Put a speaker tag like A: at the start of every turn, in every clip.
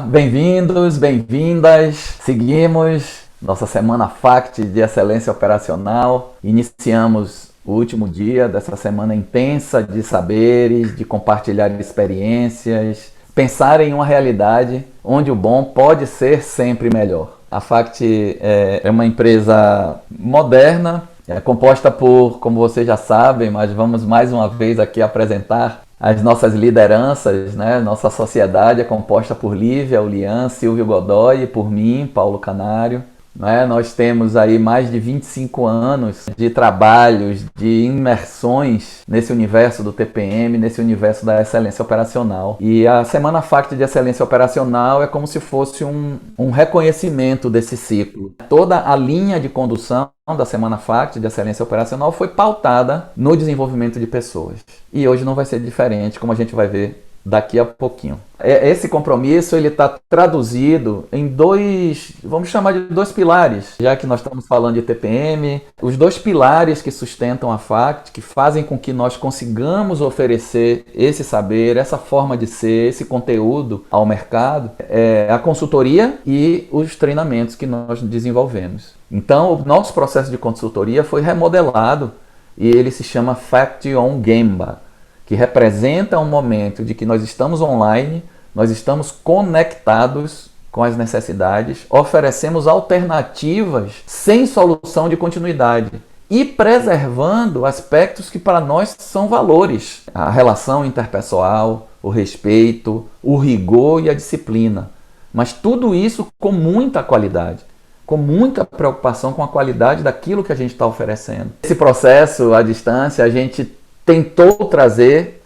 A: Bem-vindos, bem-vindas. Seguimos nossa semana FACT de Excelência Operacional. Iniciamos o último dia dessa semana intensa de saberes, de compartilhar experiências, pensar em uma realidade onde o bom pode ser sempre melhor. A FACT é uma empresa moderna, composta por, como vocês já sabem, mas vamos mais uma vez aqui apresentar as nossas lideranças, né? Nossa sociedade é composta por Lívia, Ulian, Silvio Godoy e por mim, Paulo Canário. Né? Nós temos aí mais de 25 anos de trabalhos, de imersões nesse universo do TPM, nesse universo da excelência operacional. E a Semana FACT de Excelência Operacional é como se fosse um reconhecimento desse ciclo. Toda a linha de condução da Semana FACT de Excelência Operacional foi pautada no desenvolvimento de pessoas. E hoje não vai ser diferente, como a gente vai ver daqui a pouquinho. Esse compromisso ele está traduzido em dois, vamos chamar de dois pilares, já que nós estamos falando de TPM, os dois pilares que sustentam a FACT, que fazem com que nós consigamos oferecer esse saber, essa forma de ser, esse conteúdo ao mercado, é a consultoria e os treinamentos que nós desenvolvemos. Então, o nosso processo de consultoria foi remodelado e ele se chama FACT on Gemba, que representa um momento de que nós estamos online, nós estamos conectados com as necessidades, oferecemos alternativas sem solução de continuidade e preservando aspectos que para nós são valores. A relação interpessoal, o respeito, o rigor e a disciplina. Mas tudo isso com muita qualidade, com muita preocupação com a qualidade daquilo que a gente está oferecendo. Esse processo à distância a gente tentou trazer,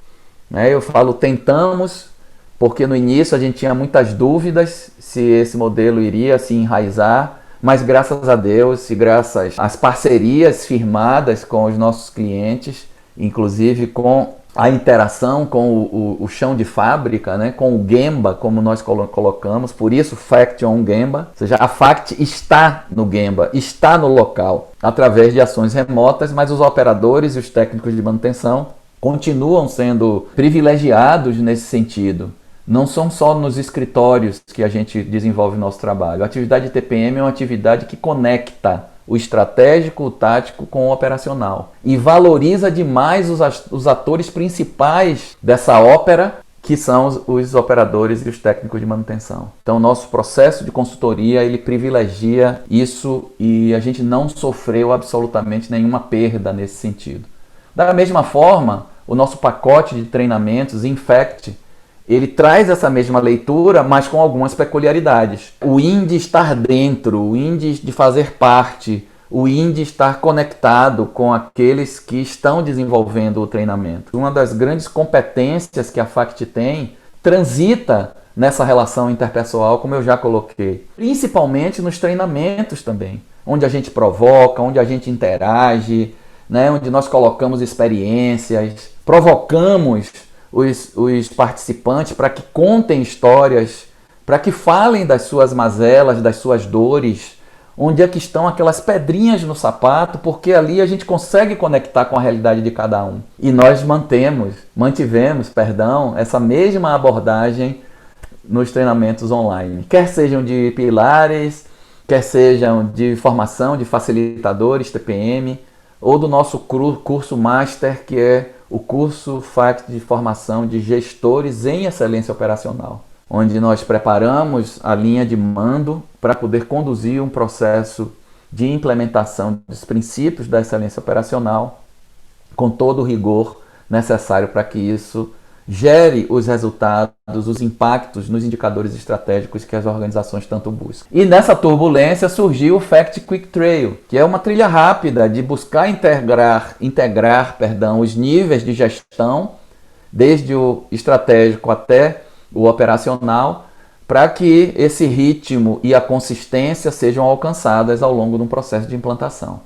A: né? Eu falo tentamos, porque no início a gente tinha muitas dúvidas se esse modelo iria se enraizar, mas graças a Deus e graças às parcerias firmadas com os nossos clientes, inclusive com a interação com o chão de fábrica, né? Com o Gemba, como nós colocamos, por isso FACT on Gemba, ou seja, a FACT está no Gemba, está no local, através de ações remotas, mas os operadores e os técnicos de manutenção continuam sendo privilegiados nesse sentido. Não são só nos escritórios que a gente desenvolve o nosso trabalho. A atividade de TPM é uma atividade que conecta o estratégico, o tático com o operacional. E valoriza demais os atores principais dessa ópera, que são os operadores e os técnicos de manutenção. Então, o nosso processo de consultoria, ele privilegia isso e a gente não sofreu absolutamente nenhuma perda nesse sentido. Da mesma forma, o nosso pacote de treinamentos, Infect, ele traz essa mesma leitura, mas com algumas peculiaridades. O IN de estar dentro, o IN de fazer parte, o IN de estar conectado com aqueles que estão desenvolvendo o treinamento. Uma das grandes competências que a FACT tem transita nessa relação interpessoal, como eu já coloquei. Principalmente nos treinamentos também, onde a gente provoca, onde a gente interage, né? Onde nós colocamos experiências, provocamos os participantes para que contem histórias, para que falem das suas mazelas, das suas dores, onde é que estão aquelas pedrinhas no sapato, porque ali a gente consegue conectar com a realidade de cada um. E nós mantivemos, essa mesma abordagem nos treinamentos online, quer sejam de pilares, quer sejam de formação de facilitadores TPM, ou do nosso curso Master, que é o curso FACT de formação de gestores em excelência operacional, onde nós preparamos a linha de mando para poder conduzir um processo de implementação dos princípios da excelência operacional com todo o rigor necessário para que isso gere os resultados, os impactos nos indicadores estratégicos que as organizações tanto buscam. E nessa turbulência surgiu o FACT Quick Trail, que é uma trilha rápida de buscar integrar os níveis de gestão, desde o estratégico até o operacional, para que esse ritmo e a consistência sejam alcançadas ao longo de um processo de implantação.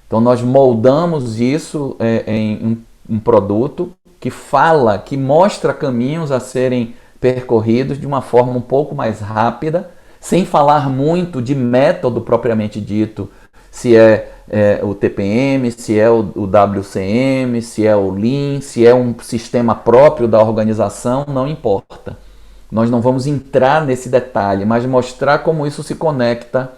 A: Então nós moldamos isso em um produto que mostra caminhos a serem percorridos de uma forma um pouco mais rápida, sem falar muito de método propriamente dito, se é o TPM, se é o WCM, se é o Lean, se é um sistema próprio da organização, não importa. Nós não vamos entrar nesse detalhe, mas mostrar como isso se conecta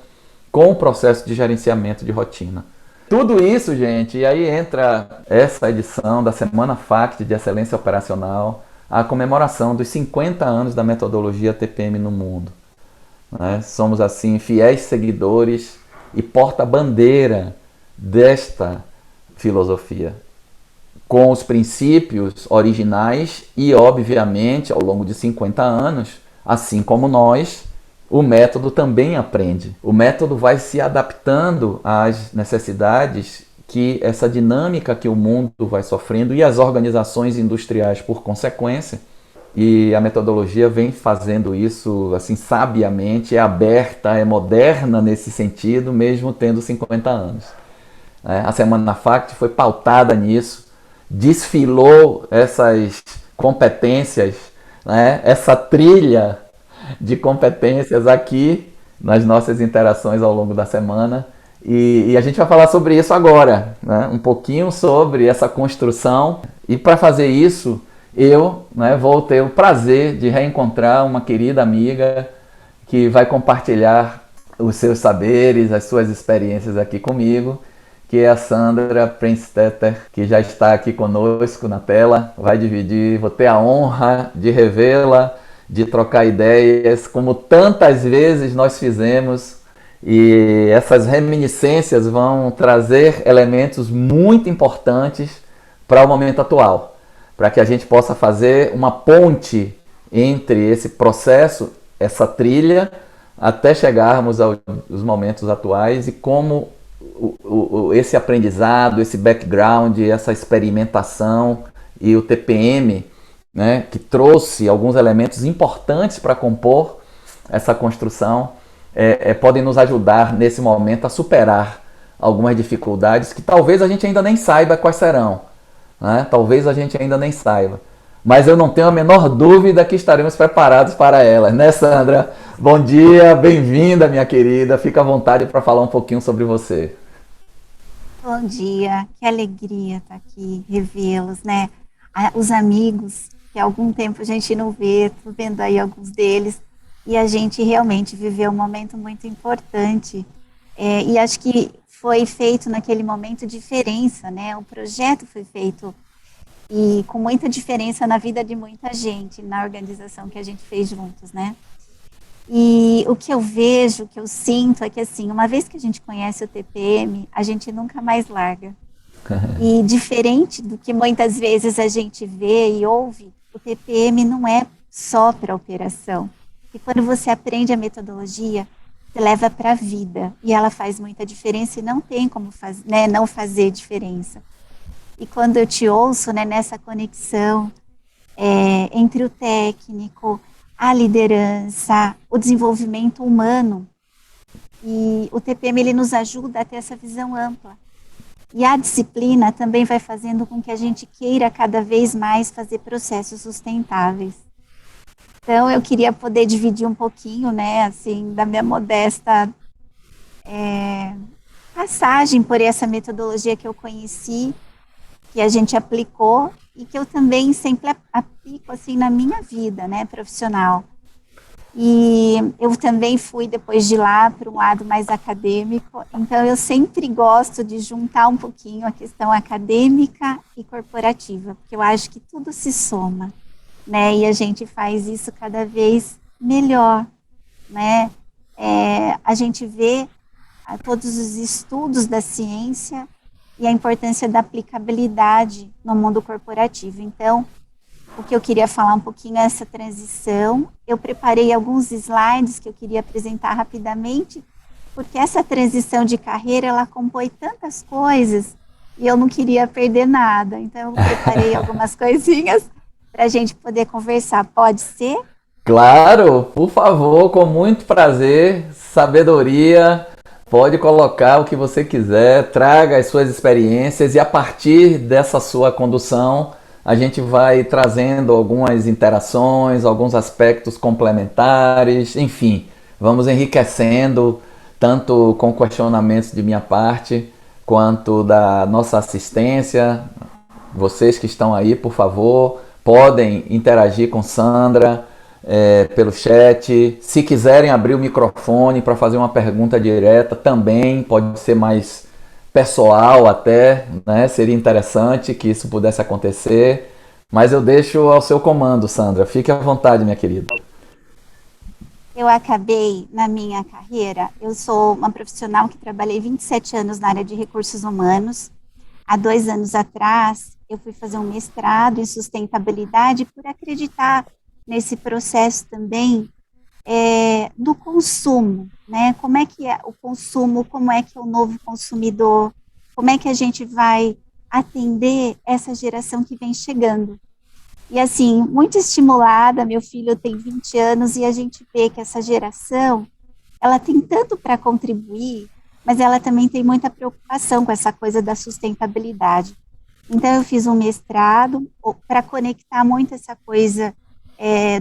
A: com o processo de gerenciamento de rotina. Tudo isso, gente, e aí entra essa edição da Semana FACT de Excelência Operacional, a comemoração dos 50 anos da metodologia TPM no mundo. Né? Somos, assim, fiéis seguidores e porta-bandeira desta filosofia, com os princípios originais e, obviamente, ao longo de 50 anos, assim como nós, o método também aprende. O método vai se adaptando às necessidades que essa dinâmica que o mundo vai sofrendo e as organizações industriais por consequência. E a metodologia vem fazendo isso assim sabiamente, é aberta, é moderna nesse sentido, mesmo tendo 50 anos. A Semana FACT foi pautada nisso, desfilou essas competências, né? Essa trilha de competências aqui nas nossas interações ao longo da semana. E a gente vai falar sobre isso agora, né? Um pouquinho sobre essa construção. E para fazer isso, eu, né, vou ter o prazer de reencontrar uma querida amiga que vai compartilhar os seus saberes, as suas experiências aqui comigo, que é a Sandra Prinstetter, que já está aqui conosco na tela, vai dividir, vou ter a honra de revê-la, de trocar ideias, como tantas vezes nós fizemos, e essas reminiscências vão trazer elementos muito importantes para o momento atual, para que a gente possa fazer uma ponte entre esse processo, essa trilha, até chegarmos aos momentos atuais e como esse aprendizado, esse background, essa experimentação e o TPM, né, que trouxe alguns elementos importantes para compor essa construção, podem nos ajudar nesse momento a superar algumas dificuldades que talvez a gente ainda nem saiba quais serão, né? Talvez a gente ainda nem saiba, mas eu não tenho a menor dúvida que estaremos preparados para elas, né, Sandra? Bom dia, bem-vinda, minha querida, fica à vontade para falar um pouquinho sobre você.
B: Bom dia, que alegria estar aqui, revê-los, né? Os amigos, que há algum tempo a gente não vê, tô vendo aí alguns deles, e a gente realmente viveu um momento muito importante. E acho que foi feito naquele momento diferença, né? O projeto foi feito e com muita diferença na vida de muita gente, na organização que a gente fez juntos, né? E o que eu vejo, o que eu sinto é que, assim, uma vez que a gente conhece o TPM, a gente nunca mais larga. E diferente do que muitas vezes a gente vê e ouve, o TPM não é só para operação. E quando você aprende a metodologia, você leva para a vida. E ela faz muita diferença e não tem como não fazer diferença. E quando eu te ouço, né, nessa conexão entre o técnico, a liderança, o desenvolvimento humano, e o TPM ele nos ajuda a ter essa visão ampla. E a disciplina também vai fazendo com que a gente queira cada vez mais fazer processos sustentáveis. Então, eu queria poder dividir um pouquinho, né, assim, da minha modesta passagem por essa metodologia que eu conheci, que a gente aplicou e que eu também sempre aplico, assim, na minha vida, né, profissional. E eu também fui, depois de lá, para um lado mais acadêmico, então eu sempre gosto de juntar um pouquinho a questão acadêmica e corporativa, porque eu acho que tudo se soma, né, e a gente faz isso cada vez melhor, né, a gente vê todos os estudos da ciência e a importância da aplicabilidade no mundo corporativo. Então, o que eu queria falar um pouquinho é essa transição. Eu preparei alguns slides que eu queria apresentar rapidamente, porque essa transição de carreira, ela compõe tantas coisas e eu não queria perder nada. Então, eu preparei algumas coisinhas para a gente poder conversar. Pode ser?
A: Claro, por favor, com muito prazer, sabedoria. Pode colocar o que você quiser, traga as suas experiências e a partir dessa sua condução a gente vai trazendo algumas interações, alguns aspectos complementares, enfim, vamos enriquecendo tanto com questionamentos de minha parte quanto da nossa assistência. Vocês que estão aí, por favor, podem interagir com Sandra, pelo chat. Se quiserem abrir o microfone para fazer uma pergunta direta, também pode ser mais pessoal até, né? Seria interessante que isso pudesse acontecer. Mas eu deixo ao seu comando, Sandra. Fique à vontade, minha querida.
B: Eu acabei, na minha carreira, eu sou uma profissional que trabalhei 27 anos na área de recursos humanos. Há 2 anos atrás, eu fui fazer um mestrado em sustentabilidade por acreditar nesse processo também do consumo, né? Como é que é o consumo, como é que é o novo consumidor, como é que a gente vai atender essa geração que vem chegando. E assim, muito estimulada, meu filho tem 20 anos e a gente vê que essa geração, ela tem tanto para contribuir, mas ela também tem muita preocupação com essa coisa da sustentabilidade. Então, eu fiz um mestrado para conectar muito essa coisa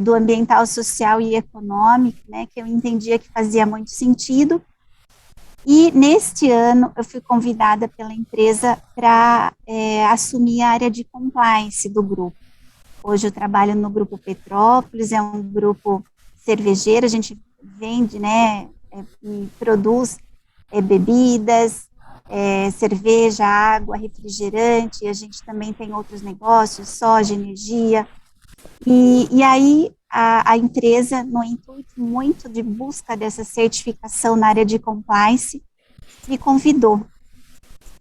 B: do ambiental, social e econômico, né, que eu entendia que fazia muito sentido. E neste ano, eu fui convidada pela empresa para assumir a área de compliance do grupo. Hoje eu trabalho no Grupo Petrópolis, é um grupo cervejeiro, a gente vende, né, e produz bebidas, cerveja, água, refrigerante, a gente também tem outros negócios, soja, energia, e aí a empresa, no intuito muito de busca dessa certificação na área de compliance, me convidou.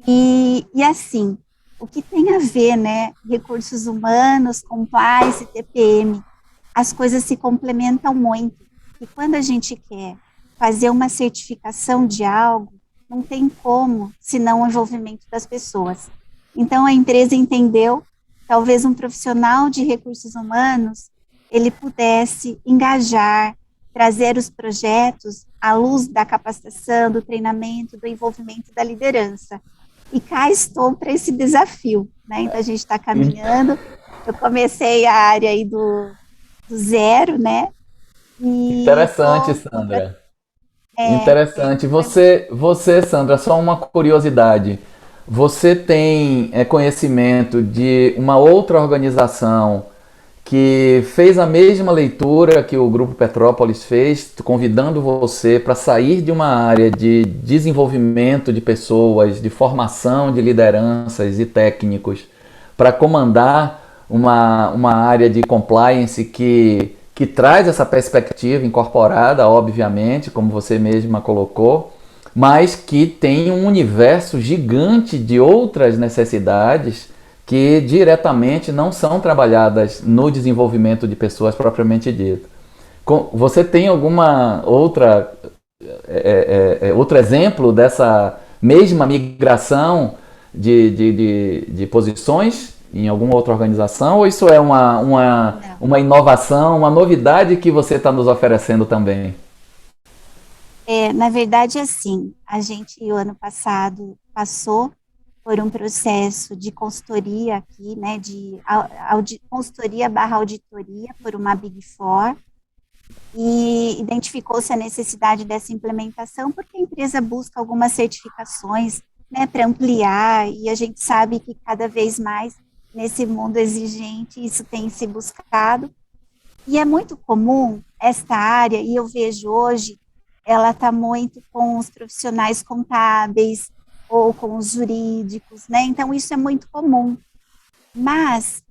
B: E assim, o que tem a ver, né, recursos humanos, compliance, TPM, as coisas se complementam muito. E quando a gente quer fazer uma certificação de algo, não tem como, senão o envolvimento das pessoas. Então, a empresa entendeu, talvez um profissional de recursos humanos, ele pudesse engajar, trazer os projetos à luz da capacitação, do treinamento, do envolvimento da liderança. E cá estou para esse desafio, né? Então, a gente está caminhando. Eu comecei a área aí do zero, né? E
A: Interessante,
B: tô
A: Sandra.
B: é,
A: Interessante.
B: foi
A: Você, Sandra, só uma curiosidade. Você tem conhecimento de uma outra organização que fez a mesma leitura que o Grupo Petrópolis fez, convidando você para sair de uma área de desenvolvimento de pessoas, de formação de lideranças e técnicos, para comandar uma área de compliance que traz essa perspectiva incorporada, obviamente, como você mesma colocou, mas que tem um universo gigante de outras necessidades que diretamente não são trabalhadas no desenvolvimento de pessoas propriamente dito. Você tem alguma outro exemplo dessa mesma migração de posições em alguma outra organização? Ou isso é uma inovação, uma novidade que você está nos oferecendo também?
B: Na verdade, assim, a gente, o ano passado, passou por um processo de consultoria aqui, né, de consultoria barra auditoria por uma Big Four, e identificou-se a necessidade dessa implementação, porque a empresa busca algumas certificações, né, para ampliar, e a gente sabe que cada vez mais, nesse mundo exigente, isso tem se buscado, e é muito comum esta área, e eu vejo hoje, ela está muito com os profissionais contábeis, ou com os jurídicos, né, então isso é muito comum. Mas,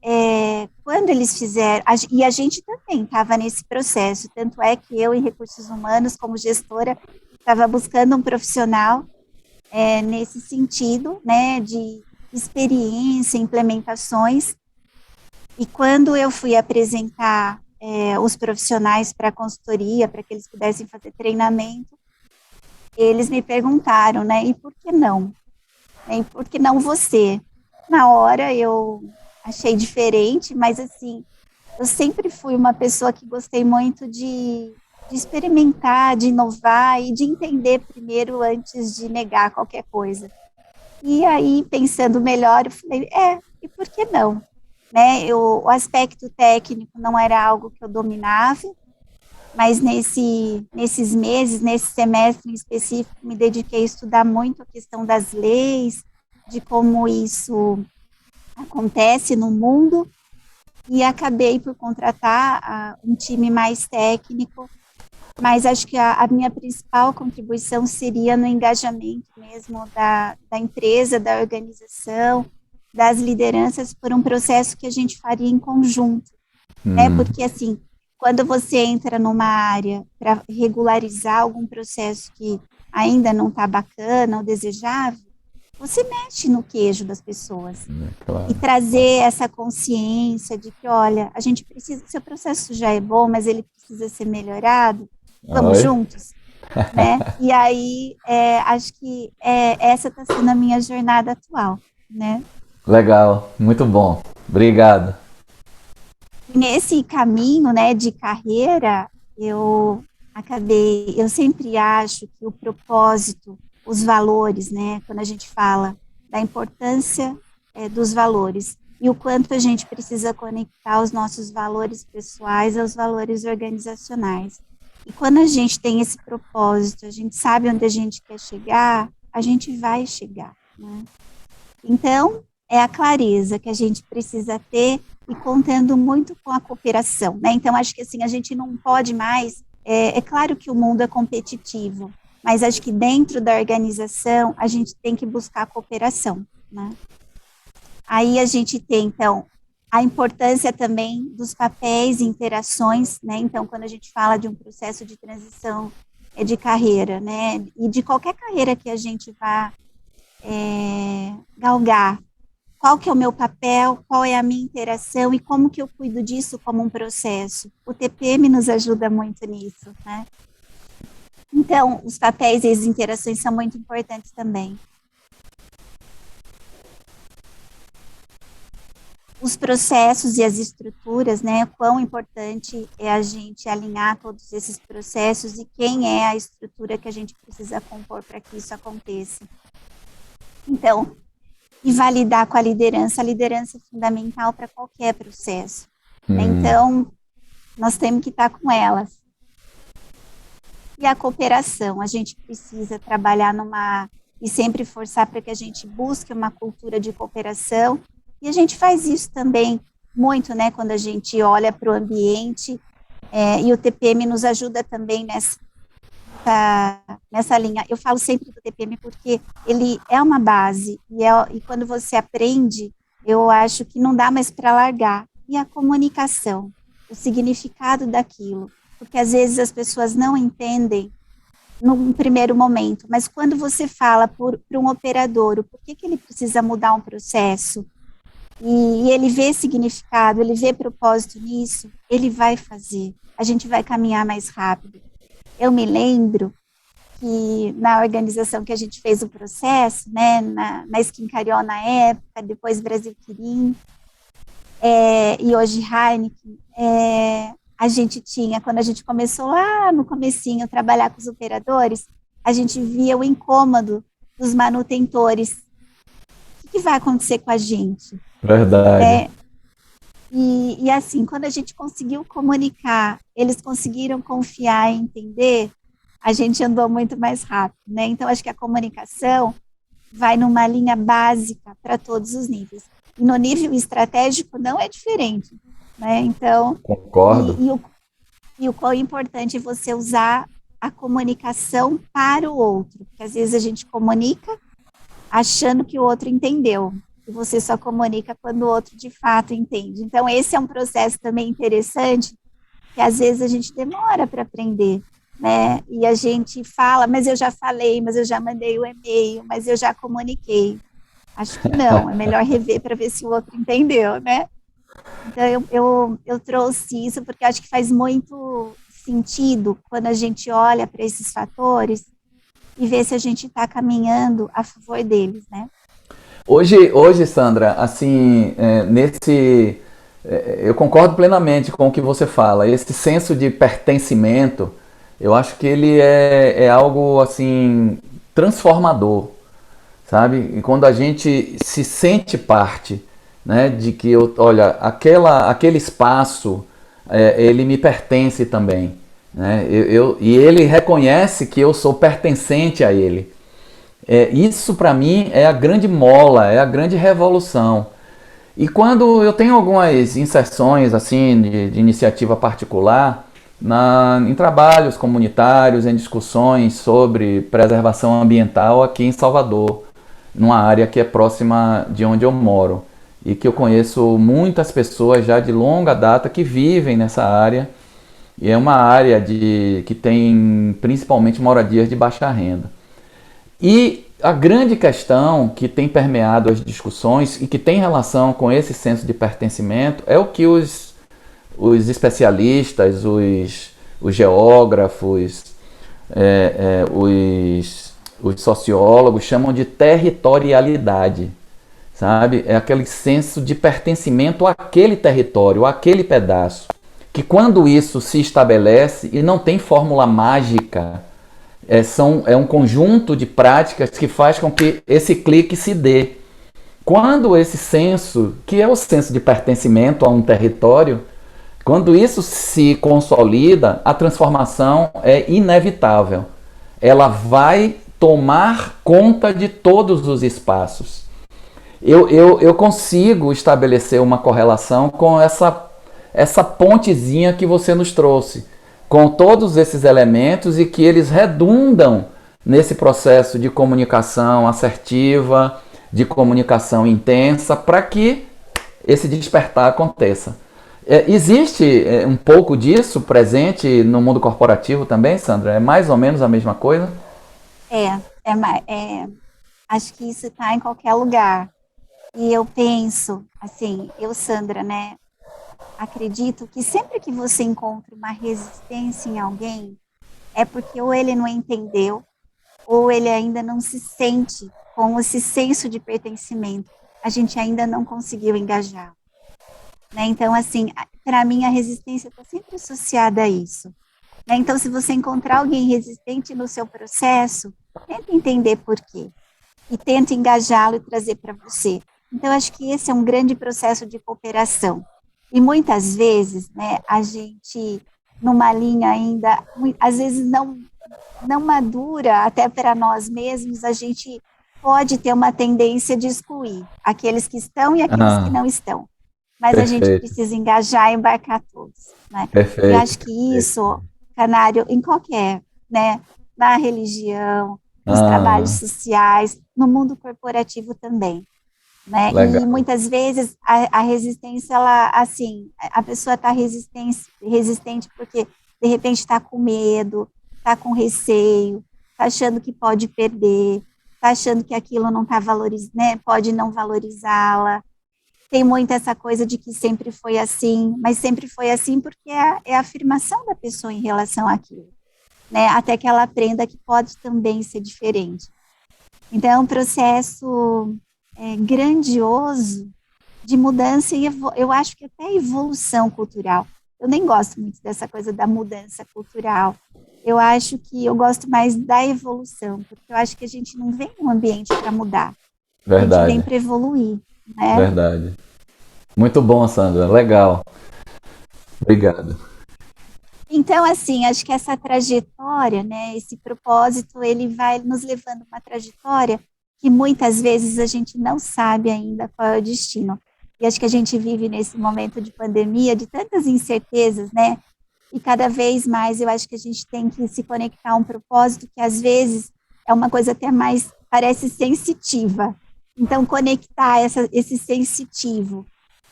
B: quando eles fizeram, e a gente também estava nesse processo, tanto é que eu, em recursos humanos, como gestora, estava buscando um profissional nesse sentido, né, de experiência, implementações, e quando eu fui apresentar os profissionais para a consultoria, para que eles pudessem fazer treinamento, eles me perguntaram, né, e por que não? E por que não você? Na hora eu achei diferente, mas assim, eu sempre fui uma pessoa que gostei muito de experimentar, de inovar e de entender primeiro antes de negar qualquer coisa. E aí, pensando melhor, eu falei, e por que não? Né, o aspecto técnico não era algo que eu dominava, mas nesses meses, nesse semestre em específico, me dediquei a estudar muito a questão das leis, de como isso acontece no mundo, e acabei por contratar um time mais técnico, mas acho que a minha principal contribuição seria no engajamento mesmo da empresa, da organização, das lideranças, por um processo que a gente faria em conjunto, né? Porque, assim, quando você entra numa área para regularizar algum processo que ainda não está bacana ou desejável, você mexe no queijo das pessoas.
A: Claro.
B: E trazer essa consciência de que, olha, a gente precisa, seu processo já é bom, mas ele precisa ser melhorado, vamos juntos, né? E aí, acho que essa está sendo a minha jornada atual, né?
A: Legal, muito bom. Obrigado.
B: Nesse caminho, né, de carreira, eu sempre acho que o propósito, os valores, né, quando a gente fala da importância dos valores e o quanto a gente precisa conectar os nossos valores pessoais aos valores organizacionais. E quando a gente tem esse propósito, a gente sabe onde a gente quer chegar, a gente vai chegar, né? Então, é a clareza que a gente precisa ter e contando muito com a cooperação, né? Então, acho que assim, a gente não pode mais, é claro que o mundo é competitivo, mas acho que dentro da organização a gente tem que buscar a cooperação, né? Aí a gente tem, então, a importância também dos papéis e interações, né? Então, quando a gente fala de um processo de transição de carreira, né? E de qualquer carreira que a gente vá galgar, qual que é o meu papel, qual é a minha interação e como que eu cuido disso como um processo. O TPM nos ajuda muito nisso, né? Então, os papéis e as interações são muito importantes também. Os processos e as estruturas, né? Quão importante é a gente alinhar todos esses processos e quem é a estrutura que a gente precisa compor para que isso aconteça. Então, e validar com a liderança é fundamental para qualquer processo. Então, nós temos que estar com elas. E a cooperação, a gente precisa trabalhar e sempre forçar para que a gente busque uma cultura de cooperação, e a gente faz isso também muito, né, quando a gente olha para o ambiente, e o TPM nos ajuda também nessa linha. Eu falo sempre do TPM porque ele é uma base, e quando você aprende, eu acho que não dá mais para largar. E a comunicação, o significado daquilo, porque às vezes as pessoas não entendem num primeiro momento, mas quando você fala para um operador o porquê que ele precisa mudar um processo, e ele vê significado, ele vê propósito nisso, ele vai fazer, a gente vai caminhar mais rápido. Eu me lembro que na organização que a gente fez o processo, né, na Skin Cariol na época, depois Brasil Quirim, e hoje Heineken, a gente tinha, quando a gente começou lá no comecinho a trabalhar com os operadores, a gente via o incômodo dos manutentores. O que vai acontecer com a gente?
A: Verdade.
B: E assim, quando a gente conseguiu comunicar, eles conseguiram confiar e entender, a gente andou muito mais rápido, né? Então, acho que a comunicação vai numa linha básica para todos os níveis. E no nível estratégico não é diferente, né? Então,
A: concordo.
B: E o quão importante é você usar a comunicação para o outro, porque às vezes a gente comunica achando que o outro entendeu, e você só comunica quando o outro de fato entende. Então, esse é um processo também interessante, que às vezes a gente demora para aprender, né? E a gente fala, mas eu já falei, mas eu já mandei o e-mail, mas eu já comuniquei. Acho que não, é melhor rever para ver se o outro entendeu, né? Então, eu trouxe isso porque acho que faz muito sentido quando a gente olha para esses fatores e vê se a gente está caminhando a favor deles, né?
A: Hoje, Sandra, assim, eu concordo plenamente com o que você fala. Esse senso de pertencimento, eu acho que ele é algo, assim, transformador, sabe? E quando a gente se sente parte, né, de que, olha, aquele espaço, ele me pertence também, né? E ele reconhece que eu sou pertencente a ele. Isso para mim é a grande mola, é a grande revolução. E quando eu tenho algumas inserções assim de iniciativa particular, em trabalhos comunitários, em discussões sobre preservação ambiental aqui em Salvador, numa área que é próxima de onde eu moro e que eu conheço muitas pessoas já de longa data que vivem nessa área, e é uma área que tem principalmente moradias de baixa renda. E a grande questão que tem permeado as discussões e que tem relação com esse senso de pertencimento é o que os especialistas, os geógrafos, os sociólogos chamam de territorialidade, sabe? É aquele senso de pertencimento àquele território, àquele pedaço, que quando isso se estabelece, e não tem fórmula mágica, é um conjunto de práticas que faz com que esse clique se dê. Quando esse senso, que é o senso de pertencimento a um território, quando isso se consolida, a transformação é inevitável. Ela vai tomar conta de todos os espaços. Eu consigo estabelecer uma correlação com essa pontezinha que você nos trouxe, com todos esses elementos e que eles redundam nesse processo de comunicação assertiva, de comunicação intensa, para que esse despertar aconteça. Existe um pouco disso presente no mundo corporativo também, Sandra? É mais ou menos a mesma coisa?
B: Acho que isso está em qualquer lugar. E eu penso, assim, Sandra, né, acredito que sempre que você encontra uma resistência em alguém, é porque ou ele não entendeu, ou ele ainda não se sente com esse senso de pertencimento. A gente ainda não conseguiu engajar. Né? Então, assim, para mim a resistência está sempre associada a isso. Né? Então, se você encontrar alguém resistente no seu processo, tenta entender por quê. E tenta engajá-lo e trazer para você. Então, acho que esse é um grande processo de cooperação. E muitas vezes, né, a gente, numa linha ainda, às vezes não madura, até para nós mesmos, a gente pode ter uma tendência de excluir aqueles que estão e aqueles que não estão. Mas
A: Perfeito.
B: A gente precisa engajar e embarcar todos. Né?
A: Perfeito.
B: Eu acho que isso, Canário, em qualquer, né, na religião, nos trabalhos sociais, no mundo corporativo também. Né? E muitas vezes a resistência, ela, assim, a pessoa está resistente porque de repente está com medo, está com receio, está achando que pode perder, está achando que aquilo não está valorizando, né? Pode não valorizá-la. Tem muito essa coisa de que sempre foi assim, mas sempre foi assim porque é a afirmação da pessoa em relação àquilo, né? Até que ela aprenda que pode também ser diferente. Então, é um processo grandioso de mudança e eu acho que até evolução cultural. Eu nem gosto muito dessa coisa da mudança cultural. Eu acho que eu gosto mais da evolução, porque eu acho que a gente não vem num ambiente para mudar.
A: Verdade.
B: A gente vem para evoluir. Né?
A: Verdade. Muito bom, Sandra. Legal. Obrigado.
B: Então, assim, acho que essa trajetória, né, esse propósito, ele vai nos levando uma trajetória que muitas vezes a gente não sabe ainda qual é o destino. E acho que a gente vive nesse momento de pandemia, de tantas incertezas, né? E cada vez mais eu acho que a gente tem que se conectar a um propósito que às vezes é uma coisa até mais, parece sensitiva. Então, conectar esse sensitivo,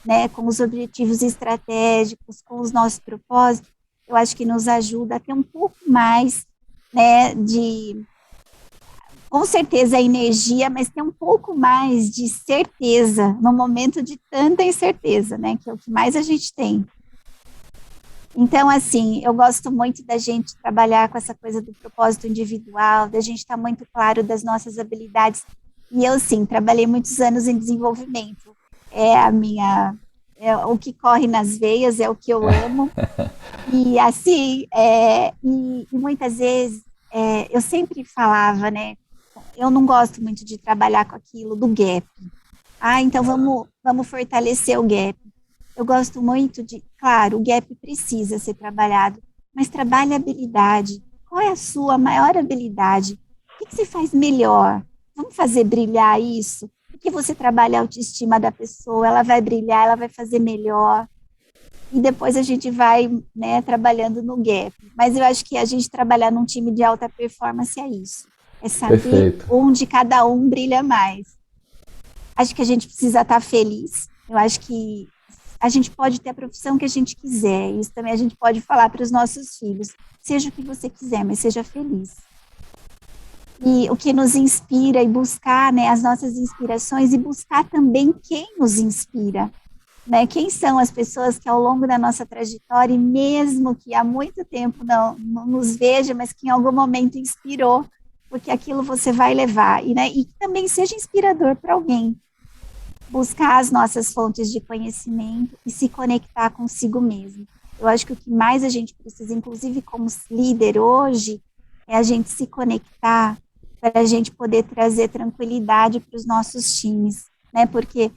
B: né, com os objetivos estratégicos, com os nossos propósitos, eu acho que nos ajuda a ter um pouco mais, né, com certeza, a energia, mas ter um pouco mais de certeza no momento de tanta incerteza, né, que é o que mais a gente tem. Então, assim, eu gosto muito da gente trabalhar com essa coisa do propósito individual, da gente estar muito claro das nossas habilidades. E eu, sim, trabalhei muitos anos em desenvolvimento. O que corre nas veias, é o que eu amo. E, assim, e muitas vezes, eu sempre falava, né, eu não gosto muito de trabalhar com aquilo do gap. Então vamos fortalecer o gap. Eu gosto muito claro, o gap precisa ser trabalhado, mas trabalhe a habilidade. Qual é a sua maior habilidade? O que você faz melhor? Vamos fazer brilhar isso? porque você trabalha a autoestima da pessoa, ela vai brilhar, ela vai fazer melhor, e depois a gente vai, né, trabalhando no gap. Mas eu acho que a gente trabalhar num time de alta performance é isso, é saber
A: Perfeito.
B: onde cada um brilha mais. Acho que a gente precisa estar feliz, eu acho que a gente pode ter a profissão que a gente quiser, isso também a gente pode falar para os nossos filhos, seja o que você quiser, mas seja feliz. E o que nos inspira e buscar, né, as nossas inspirações e buscar também quem nos inspira, né? Quem são as pessoas que ao longo da nossa trajetória, e mesmo que há muito tempo não nos veja, mas que em algum momento inspirou, porque aquilo você vai levar, e, né, e que também seja inspirador para alguém. Buscar as nossas fontes de conhecimento e se conectar consigo mesmo. Eu acho que o que mais a gente precisa, inclusive como líder hoje, é a gente se conectar para a gente poder trazer tranquilidade para os nossos times, né? Porque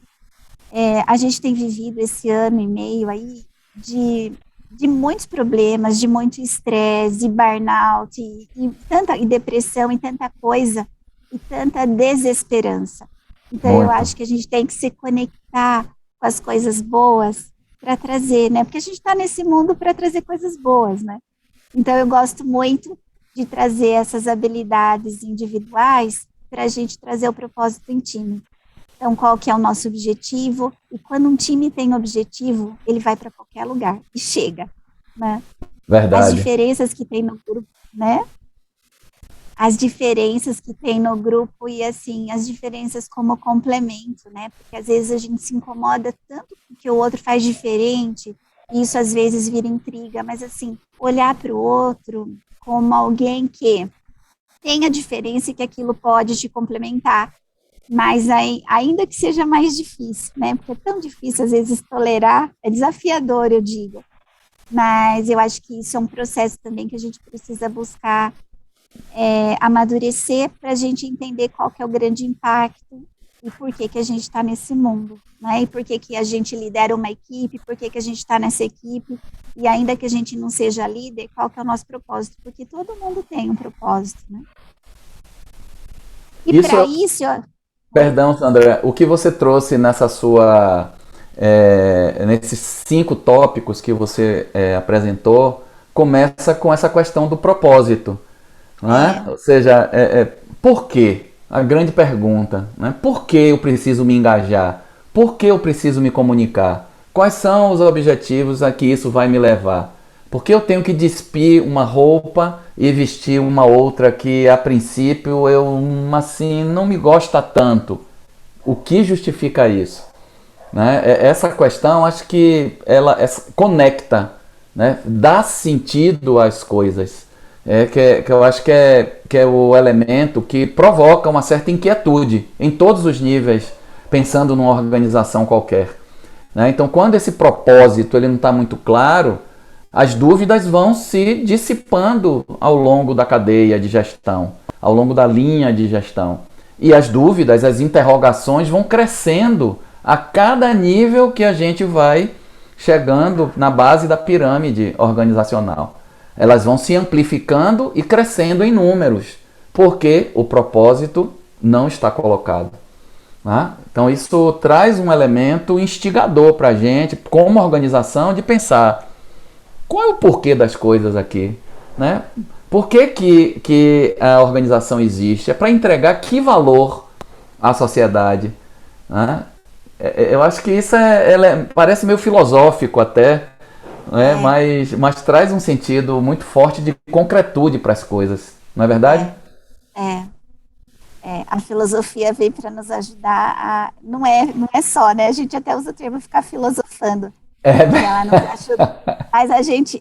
B: a gente tem vivido esse ano e meio aí de muitos problemas, de muito estresse, de burnout, e depressão, e tanta coisa, e tanta desesperança. Então, eu
A: Muito.
B: acho que a gente tem que se conectar com as coisas boas para trazer, né? Porque a gente está nesse mundo para trazer coisas boas, né? Então, eu gosto muito de trazer essas habilidades individuais para a gente trazer o propósito em time. Então, qual que é o nosso objetivo? E quando um time tem objetivo, ele vai para qualquer lugar e chega, né? As
A: Verdade.
B: diferenças que tem no grupo, né? As diferenças que tem no grupo e, assim, as diferenças como complemento, né? Porque às vezes a gente se incomoda tanto porque o outro faz diferente, e isso às vezes vira intriga, mas, assim, olhar para o outro como alguém que tem a diferença e que aquilo pode te complementar, mas ainda que seja mais difícil, né? Porque é tão difícil às vezes tolerar, é desafiador, eu digo. Mas eu acho que isso é um processo também que a gente precisa buscar amadurecer para a gente entender qual que é o grande impacto e por que a gente está nesse mundo, né? E por que a gente lidera uma equipe, por que a gente está nessa equipe, e ainda que a gente não seja líder, qual que é o nosso propósito? Porque todo mundo tem um propósito, né? E
A: Isso,
B: para isso, oi,
A: perdão, Sandra, o que você trouxe nessa sua, nesses 5 tópicos que você apresentou, começa com essa questão do propósito, não é?
B: é,
A: Ou seja, por quê? A grande pergunta, né? Por que eu preciso me engajar? Por que eu preciso me comunicar? Quais são os objetivos a que isso vai me levar? Por que eu tenho que despir uma roupa e vestir uma outra que a princípio eu assim não me gosta tanto? O que justifica isso? Né? Essa questão acho que ela conecta, né? Dá sentido às coisas. Que eu acho que é o elemento que provoca uma certa inquietude em todos os níveis, pensando numa organização qualquer. Né? Então, quando esse propósito ele não está muito claro, as dúvidas vão se dissipando ao longo da cadeia de gestão, ao longo da linha de gestão. E as dúvidas, as interrogações vão crescendo a cada nível que a gente vai chegando na base da pirâmide organizacional. Elas vão se amplificando e crescendo em números, porque o propósito não está colocado. Né? Então isso traz um elemento instigador para a gente, como organização, de pensar qual é o porquê das coisas aqui. Né? Por que a organização existe? É para entregar que valor à sociedade? Né? Eu acho que isso parece meio filosófico até, né?
B: é,
A: Mas traz um sentido muito forte de concretude para as coisas, não é verdade?
B: é, a filosofia vem para nos ajudar não é só, né? A gente até usa o termo ficar filosofando, mas
A: É,
B: ela nos ajuda,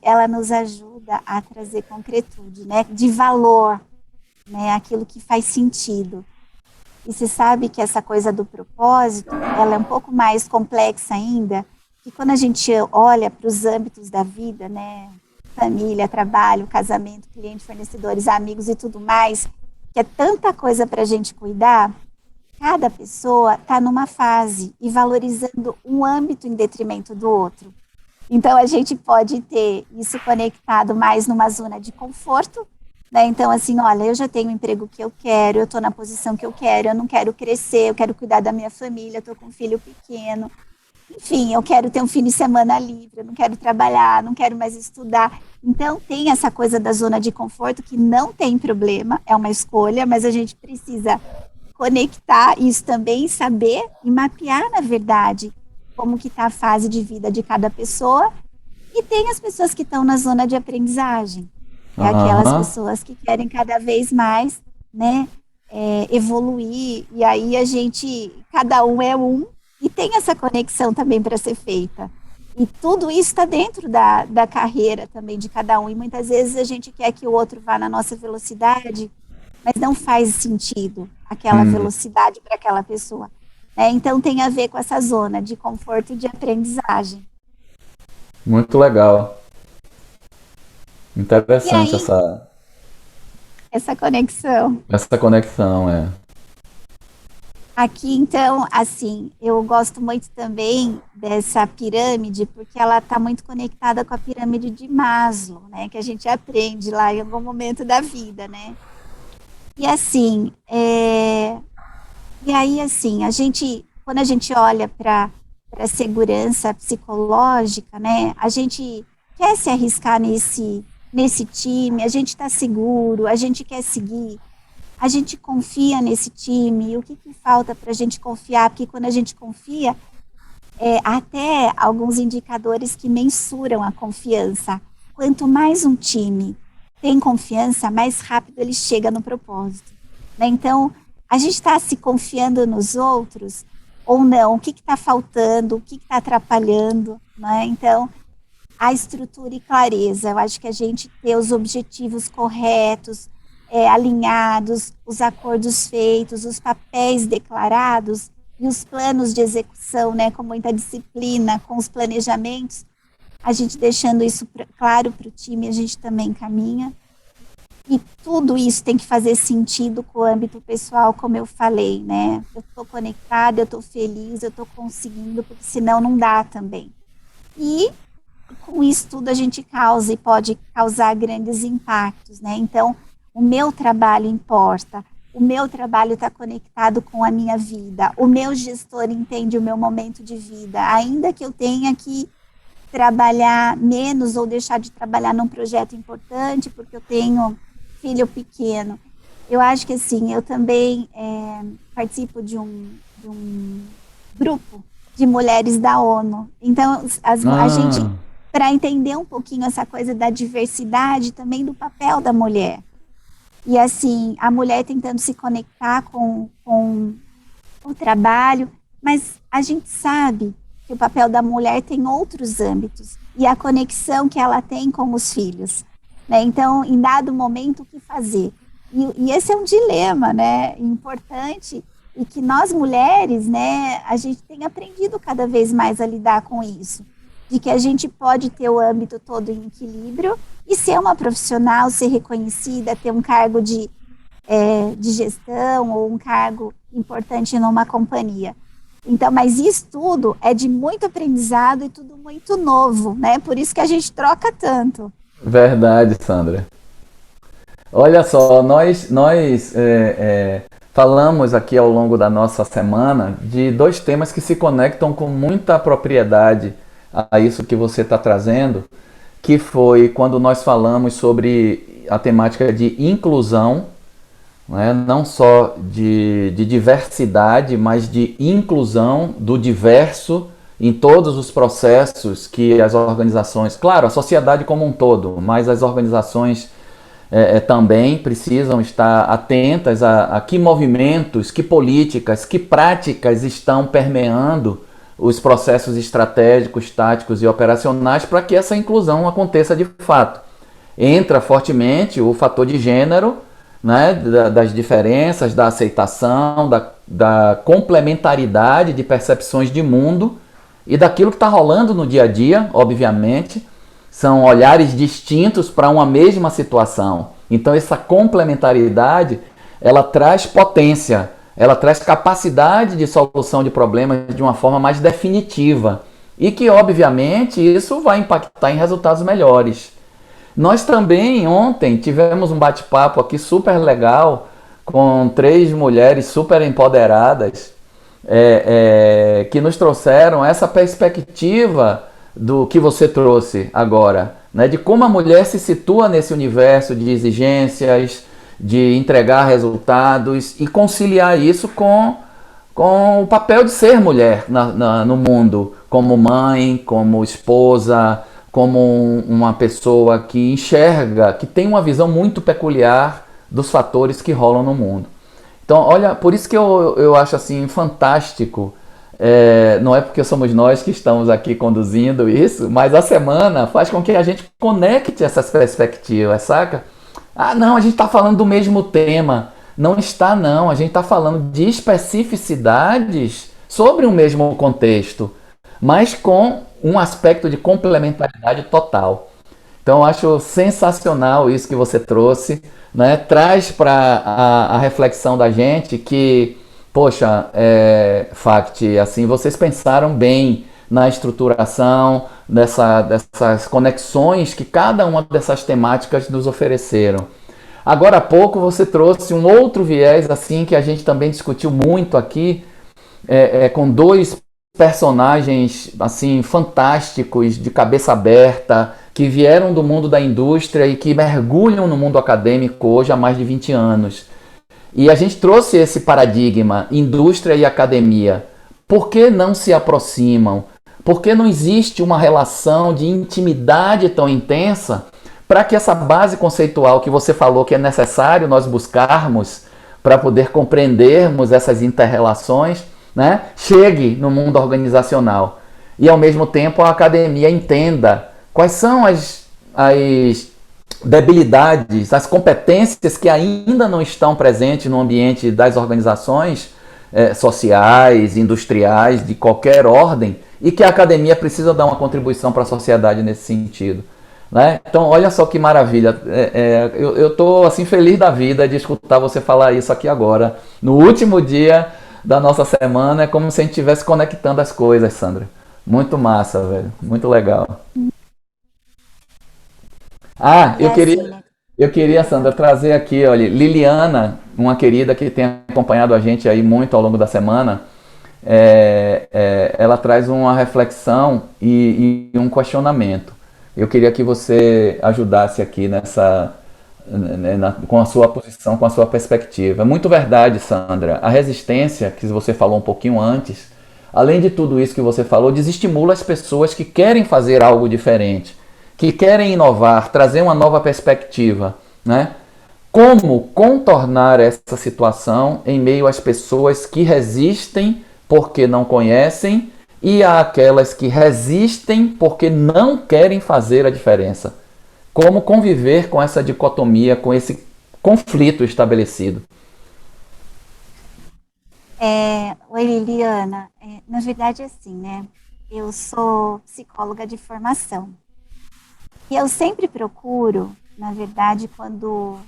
B: ela nos ajuda a trazer concretude, né? De valor, né? Aquilo que faz sentido. E se sabe que essa coisa do propósito, ela é um pouco mais complexa ainda, que quando a gente olha para os âmbitos da vida, né? Família, trabalho, casamento, cliente, fornecedores, amigos e tudo mais, que é tanta coisa para a gente cuidar, cada pessoa está numa fase e valorizando um âmbito em detrimento do outro. Então, a gente pode ter isso conectado mais numa zona de conforto, né? Então, assim, olha, eu já tenho o emprego que eu quero, eu estou na posição que eu não quero crescer, eu quero cuidar da minha família, estou com um filho pequeno. Enfim, eu quero ter um fim de semana livre, eu não quero trabalhar, não quero mais estudar. Então, tem essa coisa da zona de conforto que não tem problema, é uma escolha, mas a gente precisa conectar isso também, saber e mapear, na verdade, como que está a fase de vida de cada pessoa. E tem as pessoas que estão na zona de aprendizagem, é aquelas
A: Aham.
B: pessoas que querem cada vez mais, né, evoluir, e aí a gente, cada um é um, e tem essa conexão também para ser feita. E tudo isso está dentro da carreira também de cada um, e muitas vezes a gente quer que o outro vá na nossa velocidade, mas não faz sentido aquela
A: Hum,
B: velocidade para aquela pessoa. Né? Então tem a ver com essa zona de conforto e de aprendizagem.
A: muito legal.
B: E
A: Interessante
B: aí,
A: essa,
B: essa conexão.
A: essa conexão, é.
B: Aqui, então, assim, eu gosto muito também dessa pirâmide, porque ela está muito conectada com a pirâmide de Maslow, né? Que a gente aprende lá em algum momento da vida, né? E assim, e aí, assim, quando a gente olha para a segurança psicológica, né? A gente quer se arriscar nesse time, a gente está seguro, a gente quer seguir, a gente confia nesse time, e o que, que falta para a gente confiar? Porque quando a gente confia, até alguns indicadores que mensuram a confiança. Quanto mais um time tem confiança, mais rápido ele chega no propósito. Né? Então, a gente está se confiando nos outros ou não? O que está faltando? O que está atrapalhando? Né? Então, a estrutura e clareza. Eu acho que a gente ter os objetivos corretos, alinhados, os acordos feitos, os papéis declarados e os planos de execução, né, com muita disciplina, com os planejamentos, a gente deixando isso claro para o time, a gente também caminha. E tudo isso tem que fazer sentido com o âmbito pessoal, como eu falei, né? Eu estou conectada, eu estou feliz, eu estou conseguindo, porque senão não dá também. E com isso tudo a gente causa e pode causar grandes impactos, né? Então, o meu trabalho importa, o meu trabalho está conectado com a minha vida, o meu gestor entende o meu momento de vida, ainda que eu tenha que trabalhar menos ou deixar de trabalhar num projeto importante, porque eu tenho filho pequeno. Eu acho que, assim, eu também participo de um grupo de mulheres da ONU. Então, a gente,
A: Ah,
B: para entender um pouquinho essa coisa da diversidade, também do papel da mulher. E, assim, a mulher tentando se conectar com o trabalho, mas a gente sabe que o papel da mulher tem outros âmbitos e a conexão que ela tem com os filhos. Né? Então, em dado momento, o que fazer? E esse é um dilema, né, importante e que nós mulheres, né, a gente tem aprendido cada vez mais a lidar com isso, de que a gente pode ter o âmbito todo em equilíbrio e ser uma profissional, ser reconhecida, ter um cargo de gestão ou um cargo importante numa companhia. Então, mas isso tudo é de muito aprendizado e tudo muito novo, né? Por isso que a gente troca tanto.
A: verdade, Sandra. Olha só, nós falamos aqui ao longo da nossa semana de dois temas que se conectam com muita propriedade a isso que você está trazendo, que foi quando nós falamos sobre a temática de inclusão, né? Não só de diversidade, mas de inclusão do diverso em todos os processos que as organizações, claro, a sociedade como um todo, mas as organizações também precisam estar atentas a que movimentos, que políticas, que práticas estão permeando os processos estratégicos, táticos e operacionais para que essa inclusão aconteça de fato. Entra fortemente o fator de gênero, né, das diferenças, da aceitação, da complementaridade de percepções de mundo e daquilo que está rolando no dia a dia, obviamente. São olhares distintos para uma mesma situação. Então essa complementaridade, ela traz potência, ela traz capacidade de solução de problemas de uma forma mais definitiva. E que, obviamente, isso vai impactar em resultados melhores. Nós também ontem tivemos um bate-papo aqui super legal com 3 mulheres super empoderadas que nos trouxeram essa perspectiva do que você trouxe agora, né? De como a mulher se situa nesse universo de exigências, de entregar resultados e conciliar isso com o papel de ser mulher no mundo, como mãe, como esposa, como uma pessoa que enxerga, que tem uma visão muito peculiar dos fatores que rolam no mundo. Então, olha, por isso que eu acho assim fantástico. Não é porque somos nós que estamos aqui conduzindo isso, mas a semana faz com que a gente conecte essas perspectivas, saca? Ah, não, a gente está falando do mesmo tema. Não está, não. A gente está falando de especificidades sobre o mesmo contexto, mas com um aspecto de complementaridade total. Então, eu acho sensacional isso que você trouxe, né? Traz para a reflexão da gente que, poxa, Fact, assim, vocês pensaram bem na estruturação dessas conexões que cada uma dessas temáticas nos ofereceram. Agora há pouco você trouxe um outro viés assim que a gente também discutiu muito aqui, com 2 personagens assim fantásticos, de cabeça aberta, que vieram do mundo da indústria e que mergulham no mundo acadêmico hoje há mais de 20 anos. E a gente trouxe esse paradigma, indústria e academia. Por que não se aproximam? Por que não existe uma relação de intimidade tão intensa para que essa base conceitual que você falou que é necessário nós buscarmos para poder compreendermos essas interrelações, né, chegue no mundo organizacional? E ao mesmo tempo a academia entenda quais são as debilidades, as competências que ainda não estão presentes no ambiente das organizações sociais, industriais, de qualquer ordem, e que a academia precisa dar uma contribuição para a sociedade nesse sentido. Né? Então, olha só que maravilha. Eu estou assim, feliz da vida de escutar você falar isso aqui agora, no último dia da nossa semana. É como se a gente estivesse conectando as coisas, Sandra. Muito massa, velho. Muito legal. Ah,
B: E é assim, né?
A: eu queria, Sandra, trazer aqui, olha, Liliana, uma querida que tem acompanhado a gente aí muito ao longo da semana. Ela traz uma reflexão e um questionamento. Eu queria que você ajudasse aqui com a sua posição, com a sua perspectiva. É muito verdade, Sandra. A resistência, que você falou um pouquinho antes, além de tudo isso que você falou, desestimula as pessoas que querem fazer algo diferente, que querem inovar, trazer uma nova perspectiva, né? Como contornar essa situação em meio às pessoas que resistem porque não conhecem e àquelas que resistem porque não querem fazer a diferença? Como conviver com essa dicotomia, com esse conflito estabelecido?
B: Oi, Liliana. Na verdade, é assim, né? Eu sou psicóloga de formação. E eu sempre procuro, na verdade, quando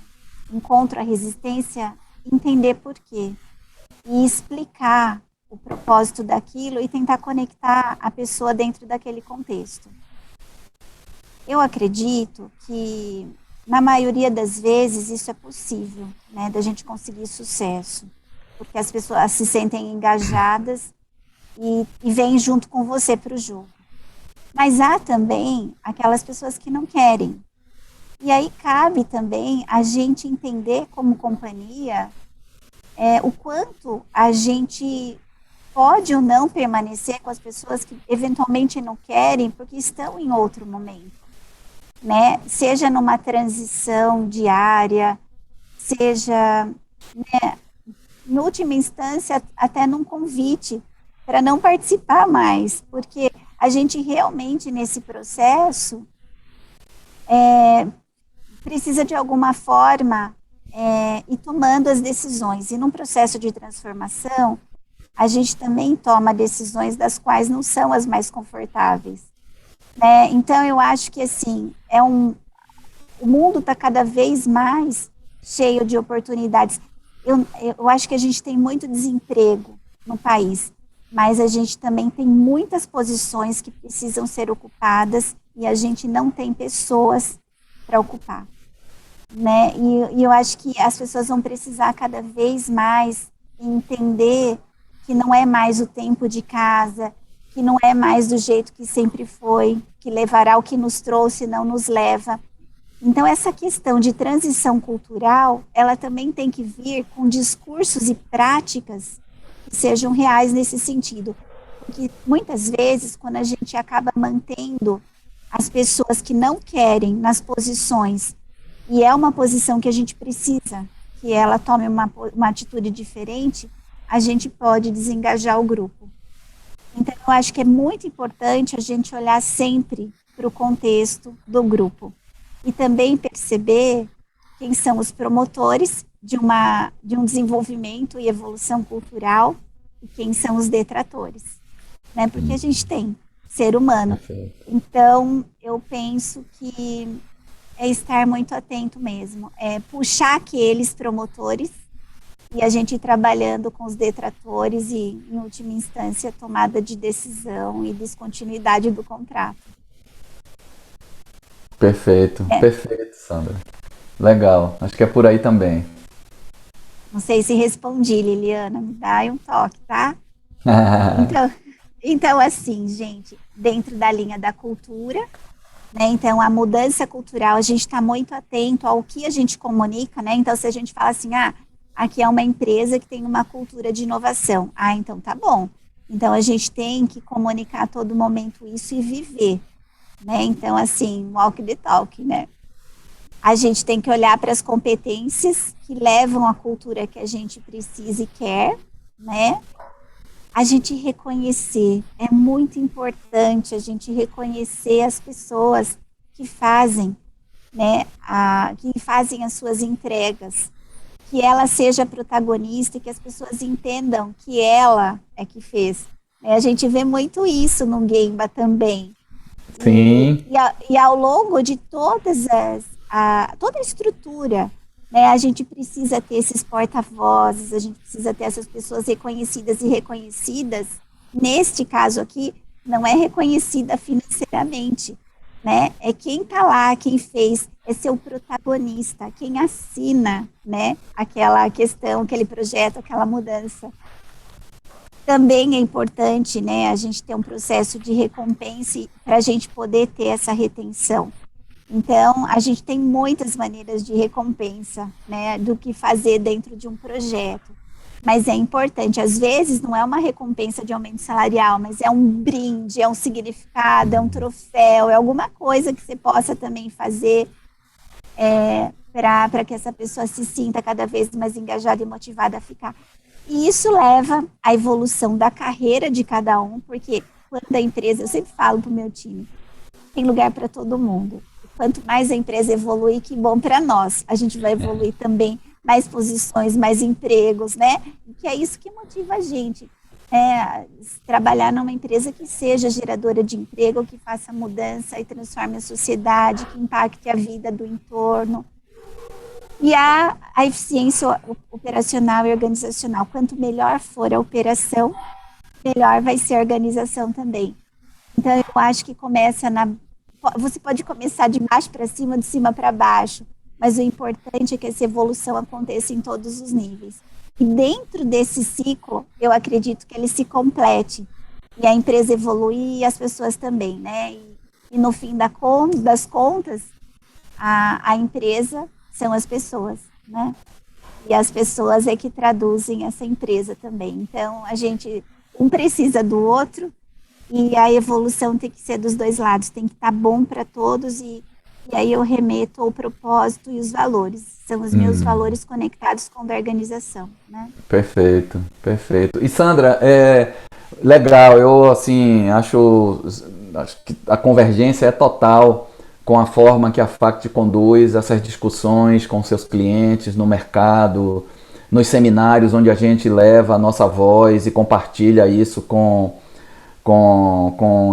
B: encontro a resistência, entender por quê. E explicar o propósito daquilo e tentar conectar a pessoa dentro daquele contexto. Eu acredito que, na maioria das vezes, isso é possível, né, da gente conseguir sucesso, porque as pessoas se sentem engajadas e vêm junto com você para o jogo. Mas há também aquelas pessoas que não querem. E aí cabe também a gente entender como companhia o quanto a gente pode ou não permanecer com as pessoas que eventualmente não querem porque estão em outro momento, né? Seja numa transição diária, seja, né, em última instância, até num convite para não participar mais, porque a gente realmente, nesse processo, precisa de alguma forma ir tomando as decisões. E num processo de transformação, a gente também toma decisões das quais não são as mais confortáveis. Né? Então, eu acho que, assim, o mundo está cada vez mais cheio de oportunidades. Eu acho que a gente tem muito desemprego no país, mas a gente também tem muitas posições que precisam ser ocupadas e a gente não tem pessoas para ocupar, né? E eu acho que as pessoas vão precisar cada vez mais entender que não é mais o tempo de casa, que não é mais do jeito que sempre foi, que levará o que nos trouxe, não nos leva. Então, essa questão de transição cultural, ela também tem que vir com discursos e práticas que sejam reais nesse sentido. Porque muitas vezes, quando a gente acaba mantendo as pessoas que não querem nas posições, e é uma posição que a gente precisa que ela tome uma atitude diferente, a gente pode desengajar o grupo. Então, eu acho que é muito importante a gente olhar sempre para o contexto do grupo. E também perceber quem são os promotores de um desenvolvimento e evolução cultural e quem são os detratores, né? Porque a gente tem ser humano. Então, eu penso que é estar muito atento mesmo, é puxar aqueles promotores e a gente ir trabalhando com os detratores e, em última instância, tomada de decisão e descontinuidade do contrato.
A: Perfeito, perfeito, Sandra. Legal, acho que é por aí também.
B: Não sei se respondi, Liliana, me dá aí um toque, tá? Então, assim, gente, dentro da linha da cultura, né? Então, a mudança cultural, a gente está muito atento ao que a gente comunica, né? Então, se a gente fala assim, aqui é uma empresa que tem uma cultura de inovação. Então tá bom. Então, a gente tem que comunicar a todo momento isso e viver, né? Então, assim, walk the talk, né? A gente tem que olhar para as competências que levam à cultura que a gente precisa e quer, né? A gente reconhecer, é muito importante a gente reconhecer as pessoas que fazem, né, que fazem as suas entregas, que ela seja protagonista e que as pessoas entendam que ela é que fez. A gente vê muito isso no Gemba também.
A: Sim.
B: E ao longo de toda a estrutura, né, a gente precisa ter esses porta-vozes, a gente precisa ter essas pessoas reconhecidas e reconhecidas. Neste caso aqui, não é reconhecida financeiramente, né? É quem está lá, quem fez, é ser o protagonista, quem assina, né, aquela questão, aquele projeto, aquela mudança. Também é importante, né, a gente ter um processo de recompensa para a gente poder ter essa retenção. Então, a gente tem muitas maneiras de recompensa, né, do que fazer dentro de um projeto. Mas é importante, às vezes não é uma recompensa de aumento salarial, mas é um brinde, é um significado, é um troféu, é alguma coisa que você possa também fazer para que essa pessoa se sinta cada vez mais engajada e motivada a ficar. E isso leva à evolução da carreira de cada um, porque quando a empresa, eu sempre falo para o meu time, tem lugar para todo mundo. Quanto mais a empresa evoluir, que bom para nós. A gente vai evoluir também mais posições, mais empregos, né? Que é isso que motiva a gente. Trabalhar numa empresa que seja geradora de emprego, que faça mudança e transforme a sociedade, que impacte a vida do entorno. E a eficiência operacional e organizacional. Quanto melhor for a operação, melhor vai ser a organização também. Então, eu acho que começa você pode começar de baixo para cima, de cima para baixo, mas o importante é que essa evolução aconteça em todos os níveis. E dentro desse ciclo, eu acredito que ele se complete. E a empresa evolui e as pessoas também, né? E no fim das contas, a empresa são as pessoas, né? E as pessoas é que traduzem essa empresa também. Então, um precisa do outro, e a evolução tem que ser dos dois lados, tem que estar bom para todos, e aí eu remeto ao propósito e os valores. São os meus valores conectados com o da organização, né?
A: Perfeito, perfeito. E Sandra, legal, eu assim, acho que a convergência é total com a forma que a FACT conduz essas discussões com seus clientes no mercado, nos seminários onde a gente leva a nossa voz e compartilha isso com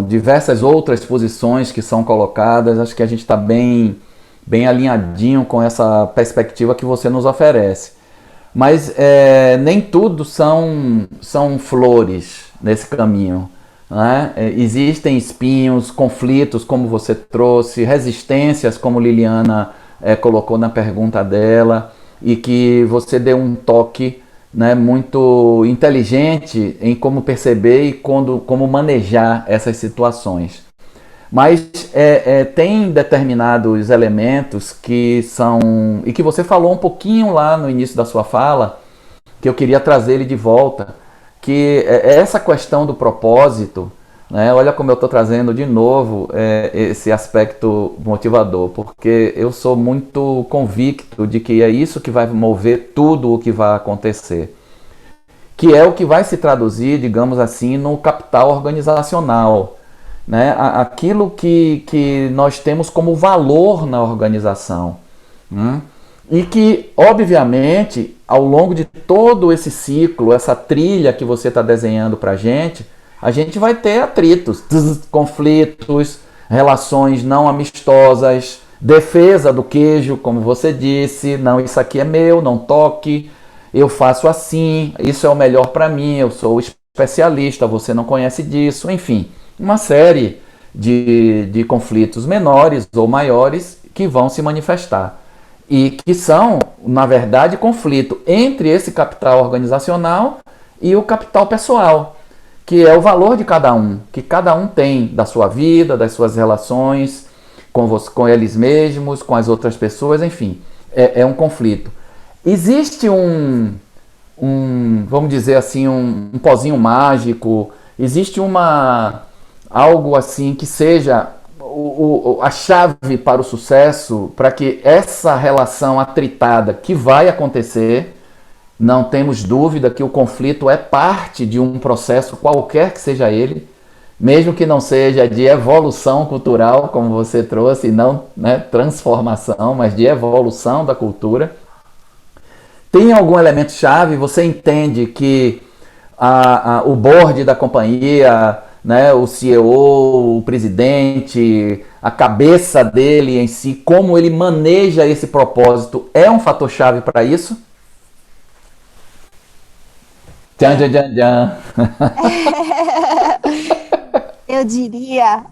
A: diversas outras posições que são colocadas. Acho que a gente está bem alinhadinho com essa perspectiva que você nos oferece. Mas nem tudo são flores nesse caminho. né? Existem espinhos, conflitos, como você trouxe, resistências, como Liliana colocou na pergunta dela, e que você deu um toque, né, muito inteligente em como perceber e como manejar essas situações. Mas tem determinados elementos que são, e que você falou um pouquinho lá no início da sua fala, que eu queria trazer ele de volta, que é essa questão do propósito, né? Olha como eu estou trazendo de novo esse aspecto motivador, porque eu sou muito convicto de que é isso que vai mover tudo o que vai acontecer, que é o que vai se traduzir, digamos assim, no capital organizacional, né? Aquilo que nós temos como valor na organização, né? E que, obviamente, ao longo de todo esse ciclo, essa trilha que você está desenhando para a gente vai ter atritos, conflitos, relações não amistosas, defesa do queijo, como você disse, não, isso aqui é meu, não toque, eu faço assim, isso é o melhor para mim, eu sou especialista, você não conhece disso, enfim, uma série de conflitos menores ou maiores que vão se manifestar. E que são, na verdade, conflito entre esse capital organizacional e o capital pessoal, que é o valor de cada um, que cada um tem da sua vida, das suas relações com eles mesmos, com as outras pessoas, enfim, é um conflito. Existe vamos dizer assim, um pozinho mágico, existe algo assim que seja a chave para o sucesso, para que essa relação atritada que vai acontecer, não temos dúvida que o conflito é parte de um processo qualquer que seja ele, mesmo que não seja de evolução cultural, como você trouxe, não, né, transformação, mas de evolução da cultura. Tem algum elemento chave? Você entende que o board da companhia, né, o CEO, o presidente, a cabeça dele em si, como ele maneja esse propósito, é um fator chave para isso? Tchan,
B: É.
A: tchan, tchan, tchan.
B: Eu diria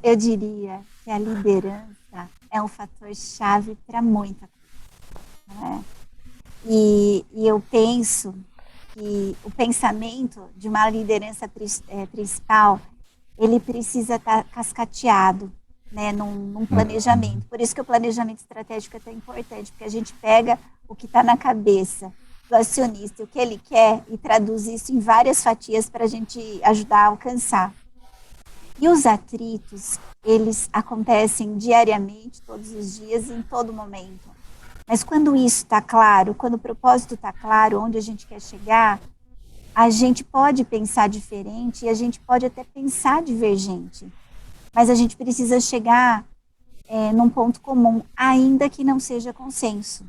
B: que a liderança é um fator chave para muita coisa, né? E eu penso que o pensamento de uma liderança principal, ele precisa estar cascateado, né, num planejamento. Por isso que o planejamento estratégico é tão importante, porque a gente pega o que está na cabeça do acionista, o que ele quer, e traduz isso em várias fatias para a gente ajudar a alcançar. E os atritos, eles acontecem diariamente, todos os dias, em todo momento. Mas quando isso está claro, quando o propósito está claro, onde a gente quer chegar, a gente pode pensar diferente e a gente pode até pensar divergente. Mas a gente precisa chegar num ponto comum, ainda que não seja consenso.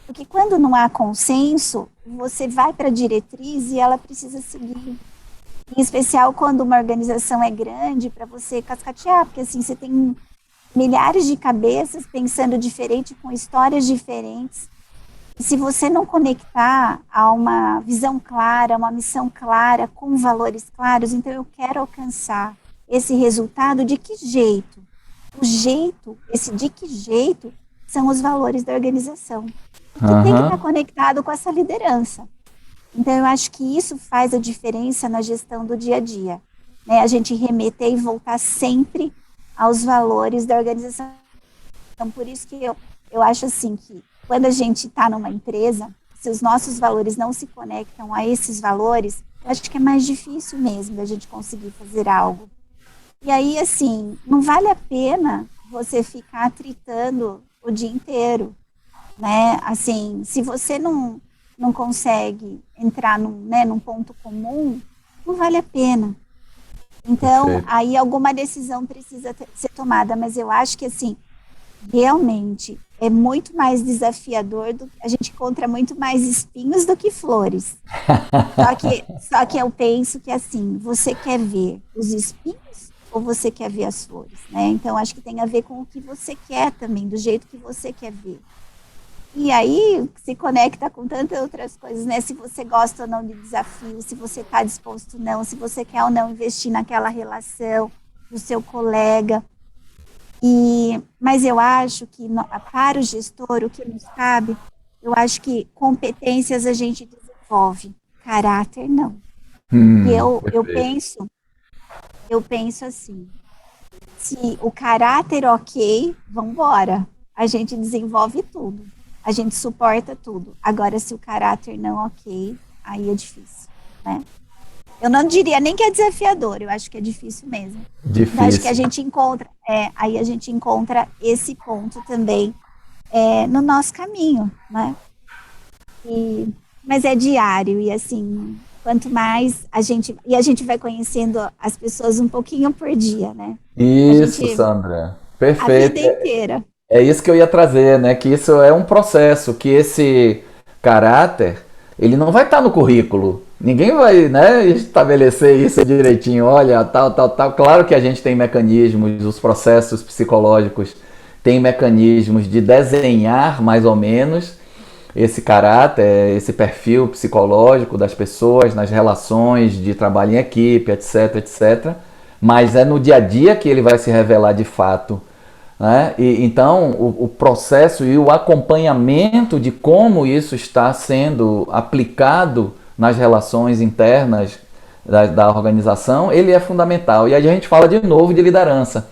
B: Porque quando não há consenso, você vai para a diretriz e ela precisa seguir. Em especial quando uma organização é grande, para você cascatear, porque assim, você tem milhares de cabeças pensando diferente, com histórias diferentes. E se você não conectar a uma visão clara, uma missão clara, com valores claros, então eu quero alcançar esse resultado de que jeito? Esse de que jeito são os valores da organização. E que tem que estar conectado com essa liderança. Então, eu acho que isso faz a diferença na gestão do dia a dia, né? A gente remeter e voltar sempre aos valores da organização. Então, por isso que eu acho assim que quando a gente está numa empresa, se os nossos valores não se conectam a esses valores, eu acho que é mais difícil mesmo da gente conseguir fazer algo. E aí, assim, não vale a pena você ficar atritando o dia inteiro, né? Assim, se você não consegue entrar num ponto comum, não vale a pena. Então,
A: Perfeito.
B: aí alguma decisão precisa ser tomada, mas eu acho que, assim, realmente é muito mais desafiador, a gente encontra muito mais espinhos do que flores. Só que eu penso que, assim, você quer ver os espinhos ou você quer ver as flores, né? Então, acho que tem a ver com o que você quer também, do jeito que você quer ver. E aí se conecta com tantas outras coisas, né? Se você gosta ou não de desafio, se você está disposto ou não, se você quer ou não investir naquela relação do seu colega. Mas eu acho que para o gestor, o que nos cabe, eu acho que competências a gente desenvolve, caráter não. E
A: Perfeito.
B: eu penso assim, se o caráter ok, vamos embora. A gente desenvolve tudo. A gente suporta tudo. Agora, se o caráter não ok, aí é difícil, né? Eu não diria nem que é desafiador, eu acho que é difícil mesmo. Então, acho que a
A: Difícil.
B: gente encontra, aí a gente encontra esse ponto também no nosso caminho, né? Mas é diário e assim, quanto mais a gente vai conhecendo as pessoas um pouquinho por dia, né? A
A: Isso,
B: gente
A: Sandra.
B: a
A: Perfeito.
B: vida inteira.
A: É isso que eu ia trazer, né? Que isso é um processo, que esse caráter, ele não vai estar no currículo. Ninguém vai, né, estabelecer isso direitinho. Olha, tal, tal, tal. Claro que a gente tem mecanismos, os processos psicológicos têm mecanismos de desenhar mais ou menos esse caráter, esse perfil psicológico das pessoas nas relações de trabalho em equipe, etc, etc. Mas é no dia a dia que ele vai se revelar de fato, né? Então, o processo e o acompanhamento de como isso está sendo aplicado nas relações internas da organização, ele é fundamental. E aí a gente fala de novo de liderança,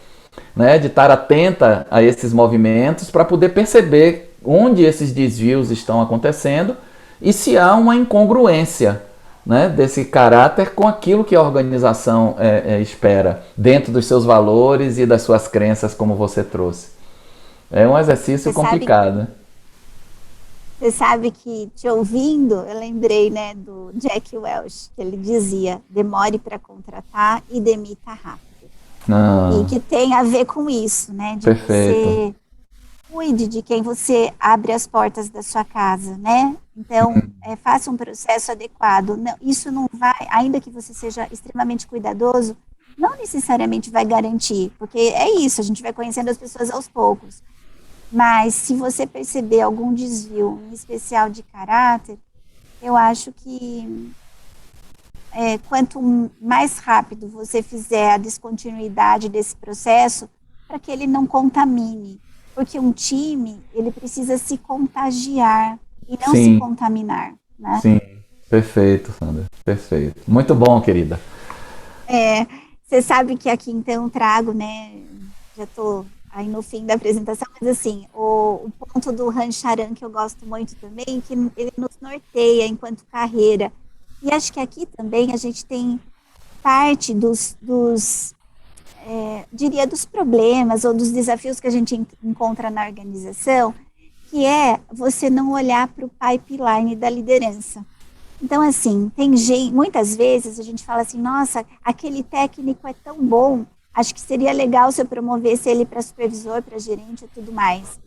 A: né? De estar atenta a esses movimentos para poder perceber onde esses desvios estão acontecendo e se há uma incongruência, né, desse caráter com aquilo que a organização espera, dentro dos seus valores e das suas crenças, como você trouxe. É um exercício
B: Você sabe,
A: complicado.
B: você sabe que te ouvindo, eu lembrei, né, do Jack Welch, que ele dizia: demore para contratar e demita rápido. E
A: Ah,
B: que tem a ver com isso, né, de
A: perfeito.
B: você cuide de quem você abre as portas da sua casa, né? Então, faça um processo adequado. Não, isso não vai, ainda que você seja extremamente cuidadoso, não necessariamente vai garantir, porque é isso, a gente vai conhecendo as pessoas aos poucos. Mas se você perceber algum desvio, em especial de caráter, eu acho que quanto mais rápido você fizer a descontinuidade desse processo, para que ele não contamine. Porque um time, ele precisa se contagiar e não se
A: Sim,
B: contaminar, né?
A: sim. Perfeito, Sandra. Perfeito. Muito bom, querida.
B: Você sabe que aqui então trago, né? Já estou aí no fim da apresentação, mas assim, o ponto do Rancharan que eu gosto muito também, que ele nos norteia enquanto carreira. E acho que aqui também a gente tem parte diria, dos problemas ou dos desafios que a gente encontra na organização, que é você não olhar para o pipeline da liderança. Então, assim, tem gente, muitas vezes a gente fala assim, nossa, aquele técnico é tão bom, acho que seria legal se eu promovesse ele para supervisor, para gerente e tudo mais.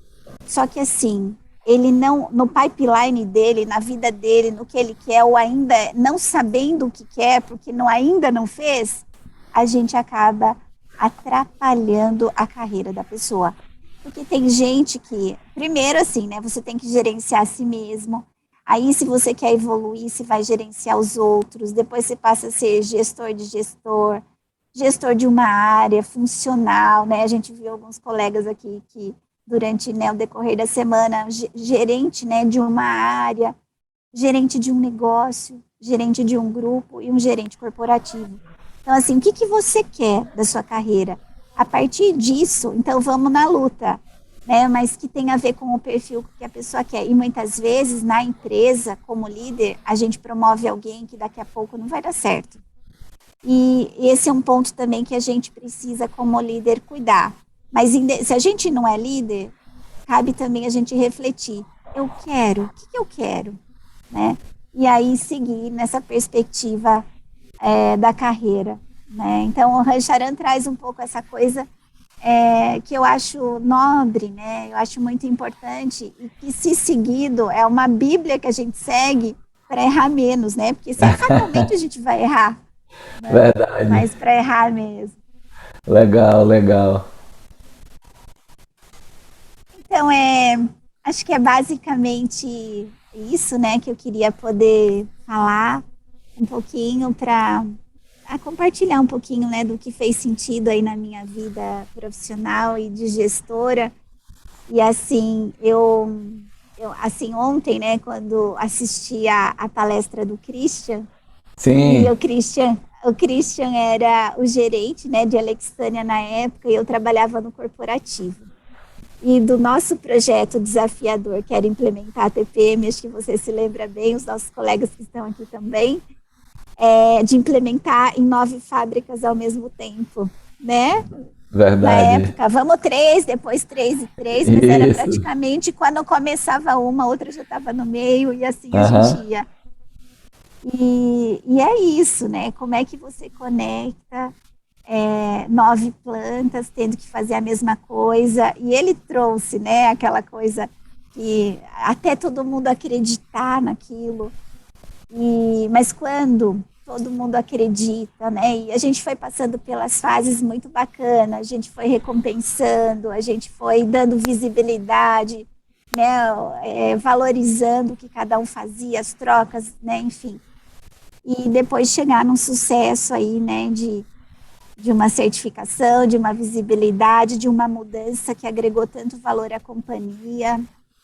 B: Só que assim, ele não, no pipeline dele, na vida dele, no que ele quer, ou ainda não sabendo o que quer, porque ainda não fez, a gente acaba atrapalhando a carreira da pessoa. Porque tem gente que, primeiro assim, né, você tem que gerenciar a si mesmo. Aí, se você quer evoluir, você vai gerenciar os outros. Depois você passa a ser gestor de gestor, gestor de uma área funcional, né? A gente viu alguns colegas aqui que durante, né, o decorrer da semana, gerente, né, de uma área, gerente de um negócio, gerente de um grupo e um gerente corporativo. Então, assim, o que, que você quer da sua carreira? A partir disso, então vamos na luta, né? Mas que tem a ver com o perfil que a pessoa quer. E muitas vezes, na empresa, como líder, a gente promove alguém que daqui a pouco não vai dar certo. E esse é um ponto também que a gente precisa, como líder, cuidar. Mas se a gente não é líder, cabe também a gente refletir. Eu quero, o que, que eu quero? Né? E aí seguir nessa perspectiva da carreira. Né? Então, o Rancharan traz um pouco essa coisa que eu acho nobre, né? Eu acho muito importante e que, se seguido, é uma Bíblia que a gente segue para errar menos, né? Porque fatalmente a gente vai errar, né?
A: Verdade.
B: Mas para errar mesmo.
A: Legal, legal.
B: Então, acho que é basicamente isso, né, que eu queria poder falar um pouquinho para compartilhar um pouquinho, né, do que fez sentido aí na minha vida profissional e de gestora. E assim, assim, ontem, né, quando assisti a palestra do Christian, e
A: Sim,
B: o Christian era o gerente, né, de Alexânia na época, e eu trabalhava no corporativo. E do nosso projeto desafiador, que era implementar a TPM, acho que você se lembra bem, os nossos colegas que estão aqui também, de implementar em 9 fábricas ao mesmo tempo, né? Na
A: verdade.
B: época, vamos 3, depois 3 e 3, mas era
A: Isso.
B: praticamente quando começava uma, outra já estava no meio, e assim a gente
A: Aham.
B: ia. E é isso, né? Como é que você conecta 9 plantas tendo que fazer a mesma coisa? E ele trouxe, né, aquela coisa que até todo mundo acreditar naquilo. Mas quando todo mundo acredita, né? E a gente foi passando pelas fases muito bacanas, a gente foi recompensando, a gente foi dando visibilidade, né? Valorizando o que cada um fazia, as trocas, né? Enfim. E depois chegar num sucesso aí, né? De uma certificação, de uma visibilidade, de uma mudança que agregou tanto valor à companhia,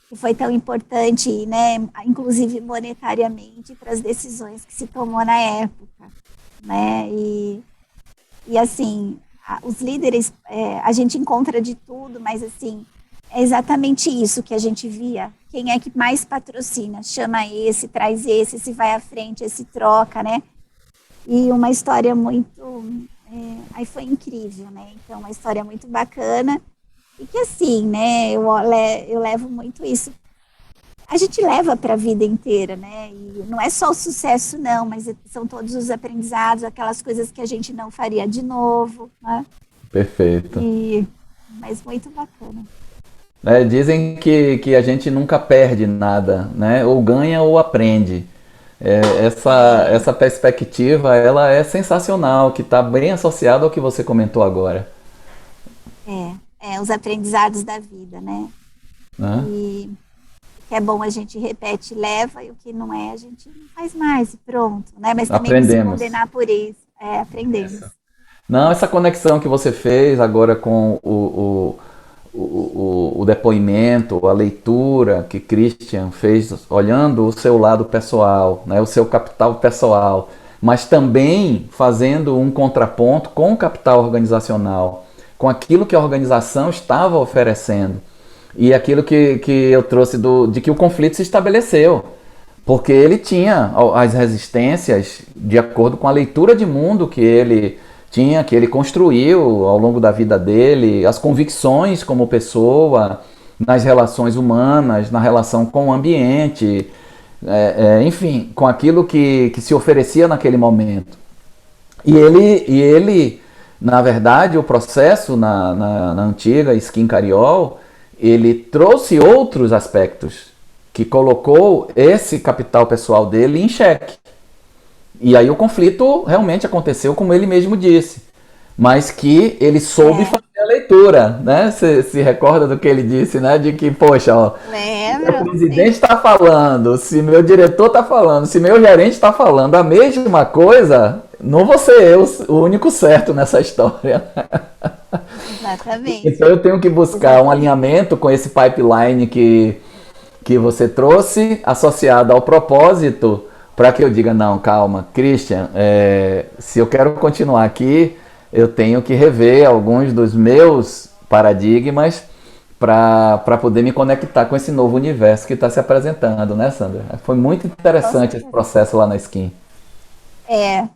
B: que foi tão importante, né, inclusive monetariamente, para as decisões que se tomou na época, né, e assim, os líderes, a gente encontra de tudo, mas assim, é exatamente isso que a gente via. Quem é que mais patrocina? Chama esse, traz esse vai à frente, esse troca, né? E uma história muito. Aí foi incrível, né? Então, uma história muito bacana. E que assim, né? Eu levo muito isso. A gente leva para a vida inteira, né? E não é só o sucesso, não, mas são todos os aprendizados, aquelas coisas que a gente não faria de novo, né?
A: Perfeito.
B: Mas muito bacana.
A: Dizem que a gente nunca perde nada, né? Ou ganha ou aprende.
B: É,
A: Essa perspectiva, ela é sensacional, que está bem associada ao que você comentou agora,
B: os aprendizados da vida, né?
A: né?
B: E o que é bom a gente repete, leva, e o que não é, a gente não faz mais, e pronto, né? Mas também não se
A: Aprendemos.
B: condenar por isso. Aprendemos.
A: Não, essa conexão que você fez agora com o depoimento, a leitura que Christian fez, olhando o seu lado pessoal, né, o seu capital pessoal, mas também fazendo um contraponto com o capital organizacional, com aquilo que a organização estava oferecendo. E aquilo que eu trouxe de que o conflito se estabeleceu. Porque ele tinha as resistências de acordo com a leitura de mundo que ele tinha, que ele construiu ao longo da vida dele, as convicções como pessoa, nas relações humanas, na relação com o ambiente, enfim, com aquilo que se oferecia naquele momento. E ele, na verdade, o processo na antiga Skin Cariol, ele trouxe outros aspectos que colocou esse capital pessoal dele em xeque. E aí o conflito realmente aconteceu, como ele mesmo disse, mas que ele soube
B: É,
A: fazer a leitura, né? Você se recorda do que ele disse, né? De que, poxa, ó, se meu
B: lembro,
A: presidente
B: sim.
A: está falando, se meu diretor está falando, se meu gerente está falando a mesma coisa, não vou ser eu o único certo nessa história.
B: Exatamente.
A: Então eu tenho que buscar um
B: Exatamente.
A: alinhamento com esse pipeline que você trouxe, associado ao propósito, para que eu diga, não, calma, Christian, se eu quero continuar aqui, eu tenho que rever alguns dos meus paradigmas para poder me conectar com esse novo universo que está se apresentando, né, Sandra? Foi muito
B: Com
A: interessante esse
B: certeza.
A: processo lá na Skin.
B: É,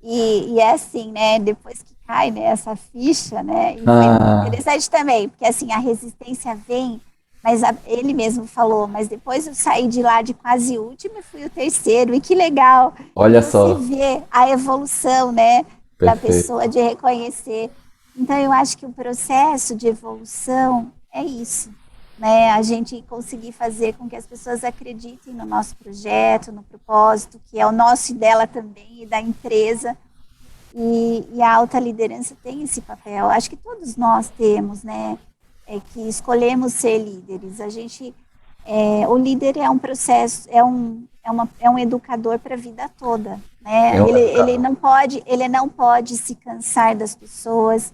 B: e é assim, né? Depois que cai, né, essa ficha, né? E foi
A: Ah,
B: interessante também, porque assim, a resistência vem, mas ele mesmo falou, mas depois eu saí de lá de quase último e fui o terceiro, e que legal. E
A: olha
B: você
A: só,
B: vê a evolução, né, da
A: perfeito.
B: pessoa de reconhecer. Então, eu acho que o processo de evolução é isso, né? A gente conseguir fazer com que as pessoas acreditem no nosso projeto, no propósito, que é o nosso e dela também, e da empresa. E a alta liderança tem esse papel. Acho que todos nós temos, né? Que escolhemos ser líderes. A gente O líder é um processo, é um educador para a vida toda,
A: É
B: né?
A: um
B: Ele não pode se cansar das pessoas,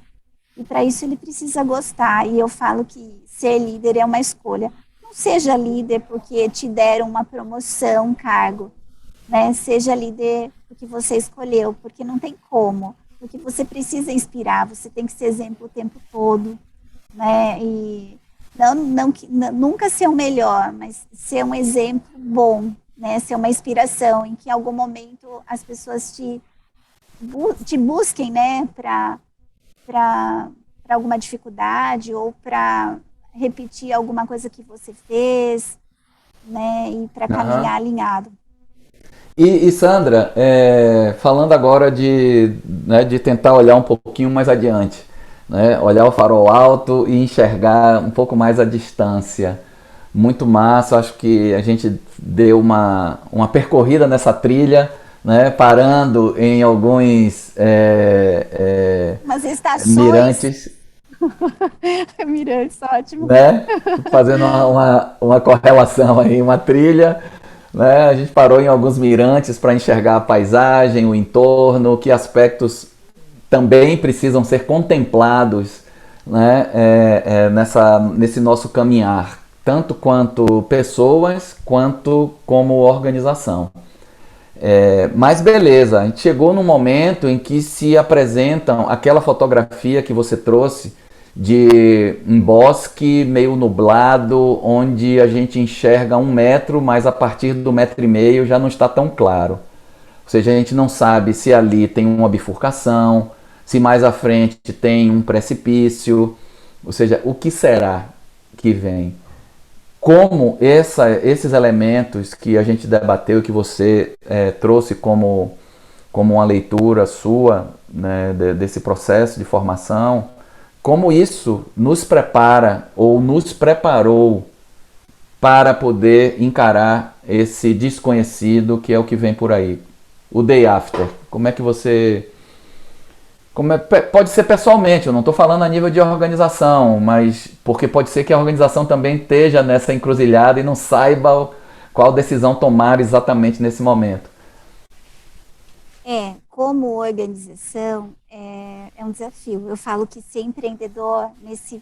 B: e para isso ele precisa gostar. E eu falo que ser líder é uma escolha. Não seja líder porque te deram uma promoção, um cargo, né? Seja líder porque você escolheu, porque não tem como, porque você precisa inspirar, você tem que ser exemplo o tempo todo, né? E nunca ser o melhor, mas ser um exemplo bom, né? Ser uma inspiração em que em algum momento as pessoas te busquem, né? Para alguma dificuldade ou para repetir alguma coisa que você fez, né? E para
A: Aham.
B: caminhar alinhado.
A: E Sandra, falando agora né, de tentar olhar um pouquinho mais adiante, né, olhar o farol alto e enxergar um pouco mais a distância. Muito massa, acho que a gente deu uma percorrida nessa trilha, né, parando em alguns
B: Umas estações,
A: mirantes,
B: Mirantes, ótimo.
A: né? Fazendo uma correlação aí, uma trilha, né? A gente parou em alguns mirantes para enxergar a paisagem, o entorno, que aspectos também precisam ser contemplados, né? Nesse nosso caminhar, tanto quanto pessoas, quanto como organização. Mas beleza, a gente chegou num momento em que se apresentam aquela fotografia que você trouxe de um bosque meio nublado, onde a gente enxerga 1 metro, mas a partir do 1,5 metro já não está tão claro. Ou seja, a gente não sabe se ali tem uma bifurcação, se mais à frente tem um precipício, ou seja, o que será que vem? Como esses elementos que a gente debateu, que você trouxe como uma leitura sua, né, desse processo de formação, como isso nos prepara ou nos preparou para poder encarar esse desconhecido que é o que vem por aí. O day after. Como é que você. Pode ser pessoalmente, eu não estou falando a nível de organização, mas porque pode ser que a organização também esteja nessa encruzilhada e não saiba qual decisão tomar exatamente nesse momento.
B: Como organização, é um desafio. Eu falo que ser empreendedor nesse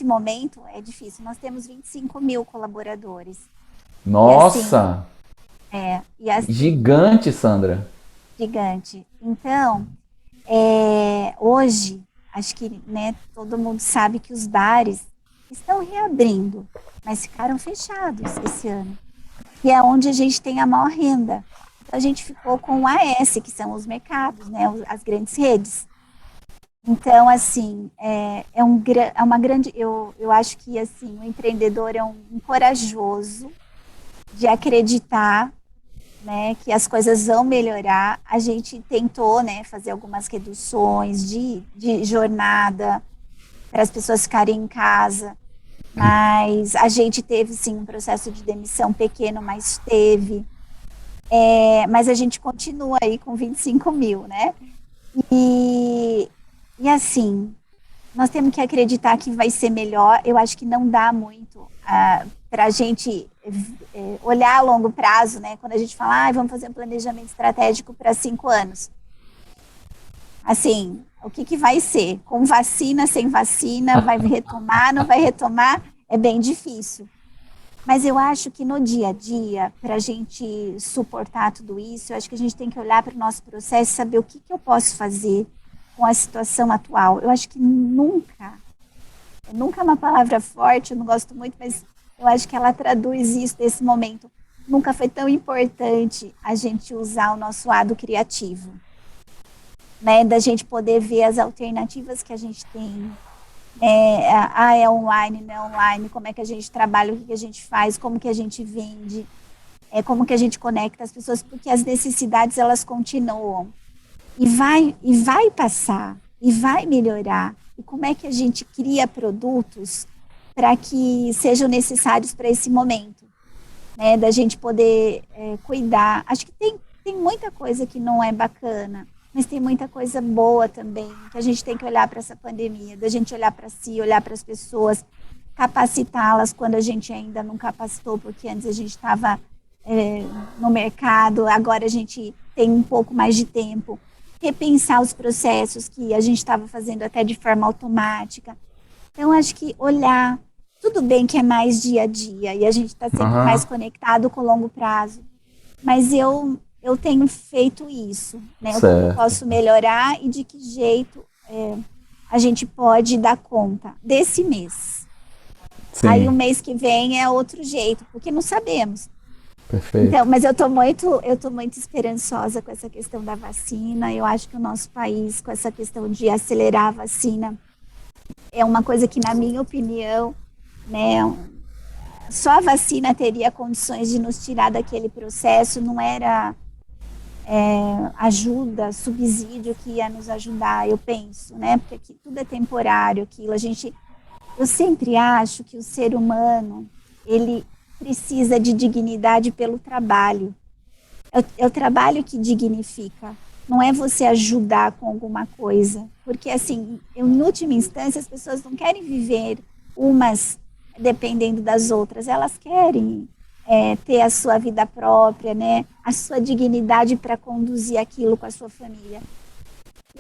B: momento é difícil. Nós temos 25 mil colaboradores. E assim,
A: Nossa!
B: e assim,
A: Gigante, Sandra.
B: gigante. Então, hoje, acho que, né, todo mundo sabe que os bares estão reabrindo, mas ficaram fechados esse ano. E é onde a gente tem a maior renda. Então, a gente ficou com o AS, que são os mercados, né, as grandes redes. Então, assim, é uma grande. Eu acho que assim, o empreendedor é um corajoso de acreditar, né, que as coisas vão melhorar. A gente tentou, né, fazer algumas reduções de jornada para as pessoas ficarem em casa, mas a gente teve, sim, um processo de demissão pequeno, mas teve. Mas a gente continua aí com 25 mil, né? E, assim, nós temos que acreditar que vai ser melhor. Eu acho que não dá muito para a gente olhar a longo prazo, né? Quando a gente fala, vamos fazer um planejamento estratégico para 5 anos. Assim, o que vai ser? Com vacina, sem vacina, vai retomar, não vai retomar? É bem difícil. Mas eu acho que no dia a dia, para a gente suportar tudo isso, eu acho que a gente tem que olhar para o nosso processo e saber o que eu posso fazer com a situação atual. Eu acho que nunca é uma palavra forte, eu não gosto muito, mas eu acho que ela traduz isso desse momento. Nunca foi tão importante a gente usar o nosso lado criativo, né? Da gente poder ver as alternativas que a gente tem. É online, não é online, como é que a gente trabalha, o que a gente faz, como que a gente vende, como que a gente conecta as pessoas, porque as necessidades, elas continuam. E vai passar, e vai melhorar. E como é que a gente cria produtos para que sejam necessários para esse momento, né? Da gente poder cuidar. Acho que tem muita coisa que não é bacana, mas tem muita coisa boa também, que a gente tem que olhar para essa pandemia, da gente olhar para si, olhar para as pessoas, capacitá-las quando a gente ainda não capacitou, porque antes a gente estava no mercado, agora a gente tem um pouco mais de tempo, repensar os processos que a gente estava fazendo até de forma automática. Então, acho que olhar, tudo bem que é mais dia a dia, e a gente está sempre mais conectado com o longo prazo, mas eu tenho feito isso, né? O que eu posso melhorar e de que jeito a gente pode dar conta desse mês. Sim. Aí o mês que vem é outro jeito, porque não sabemos.
A: Perfeito.
B: Então, mas eu tô muito esperançosa com essa questão da vacina. Eu acho que o nosso país, com essa questão de acelerar a vacina, é uma coisa que, na minha opinião, né, só a vacina teria condições de nos tirar daquele processo, não era ajuda, subsídio que ia nos ajudar, eu penso, né, porque aqui tudo é temporário, aquilo, eu sempre acho que o ser humano, ele precisa de dignidade pelo trabalho. É o trabalho que dignifica. Não é você ajudar com alguma coisa. Porque, assim, em última instância, as pessoas não querem viver umas dependendo das outras. Elas querem ter a sua vida própria, né? A sua dignidade para conduzir aquilo com a sua família.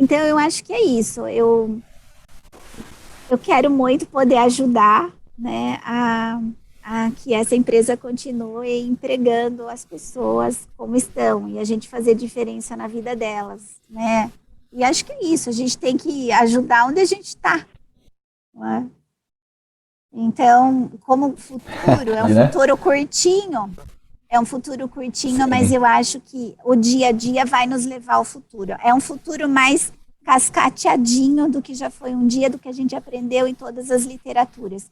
B: Então, eu acho que é isso. Eu quero muito poder ajudar, né, a que essa empresa continue empregando as pessoas como estão e a gente fazer diferença na vida delas, né? E acho que é isso, a gente tem que ajudar onde a gente está, não é? Então, como o futuro é um futuro curtinho, Sim. Mas eu acho que o dia a dia vai nos levar ao futuro. É um futuro mais cascateadinho do que já foi um dia, do que a gente aprendeu em todas as literaturas.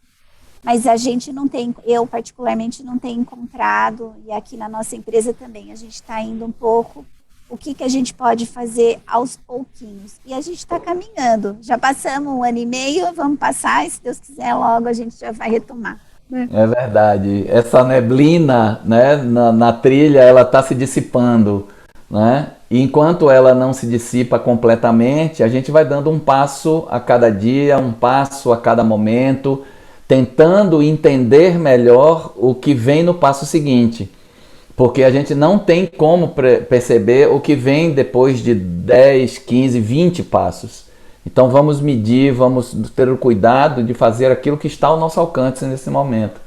B: Mas a gente não tem, eu particularmente não tenho encontrado, e aqui na nossa empresa também, a gente está indo um pouco, o que a gente pode fazer aos pouquinhos. E a gente está caminhando, já passamos 1 ano e meio, vamos passar, e se Deus quiser, logo a gente já vai retomar.
A: É verdade, essa neblina, né, na trilha, ela está se dissipando, né? E enquanto ela não se dissipa completamente, a gente vai dando um passo a cada dia, um passo a cada momento, tentando entender melhor o que vem no passo seguinte. Porque a gente não tem como perceber o que vem depois de 10, 15, 20 passos. Então vamos medir, vamos ter o cuidado de fazer aquilo que está ao nosso alcance nesse momento.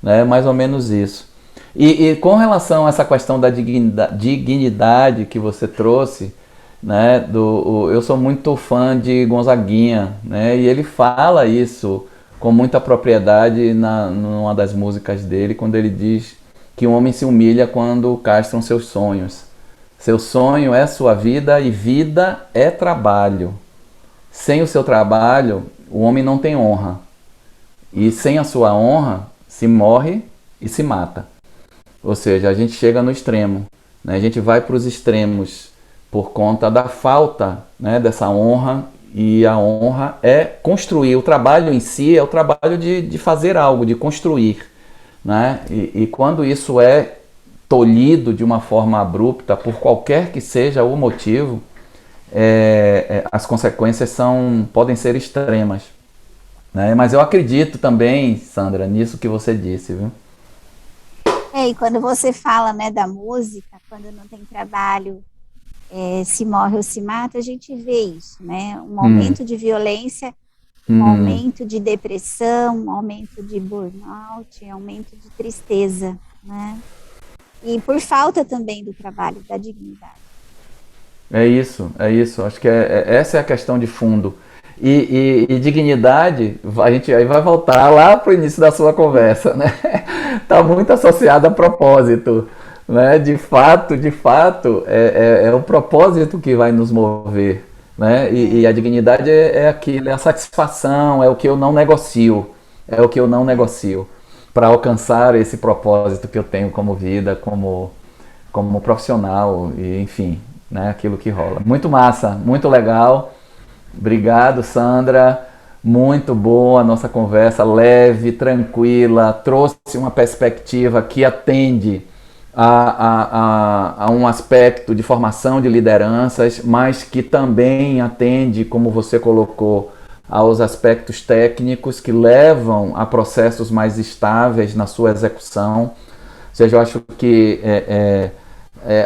A: Né? Mais ou menos isso. E com relação a essa questão da dignidade que você trouxe, né, eu sou muito fã de Gonzaguinha, né, e ele fala isso com muita propriedade numa das músicas dele, quando ele diz que o homem se humilha quando castram seus sonhos. Seu sonho é sua vida e vida é trabalho. Sem o seu trabalho, o homem não tem honra. E sem a sua honra, se morre e se mata. Ou seja, a gente chega no extremo, né? A gente vai para os extremos por conta da falta, né, dessa honra. E a honra é construir. O trabalho em si é o trabalho de fazer algo, de construir. Né? E quando isso é tolhido de uma forma abrupta, por qualquer que seja o motivo, as consequências podem ser extremas. Né? Mas eu acredito também, Sandra, nisso que você disse, viu?
B: E quando você fala, né, da música, quando não tem trabalho, se morre ou se mata, a gente vê isso, né? Um aumento de violência, um aumento de depressão, um aumento de burnout, um aumento de tristeza, né? E por falta também do trabalho, da dignidade.
A: É isso. Acho que essa é a questão de fundo. E dignidade, a gente aí vai voltar lá para o início da sua conversa, né? Está muito associado a propósito. Né? De fato, é o propósito que vai nos mover, né? E a dignidade é aquilo, é a satisfação, é o que eu não negocio, para alcançar esse propósito que eu tenho como vida, como profissional, e enfim, né? Aquilo que rola. Muito massa, muito legal. Obrigado, Sandra. Muito boa a nossa conversa, leve, tranquila, trouxe uma perspectiva que atende a um aspecto de formação de lideranças, mas que também atende, como você colocou, aos aspectos técnicos que levam a processos mais estáveis na sua execução. Ou seja, eu acho que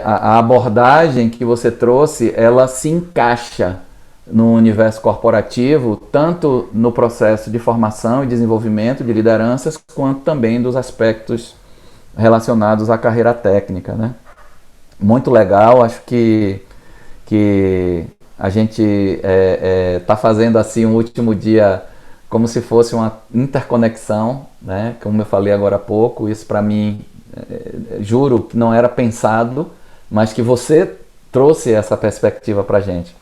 A: a abordagem que você trouxe, ela se encaixa no universo corporativo, tanto no processo de formação e desenvolvimento de lideranças, quanto também dos aspectos relacionados à carreira técnica, né? Muito legal, acho que a gente está fazendo assim um último dia como se fosse uma interconexão, né? Como eu falei agora há pouco, isso para mim, juro que não era pensado, mas que você trouxe essa perspectiva para a gente,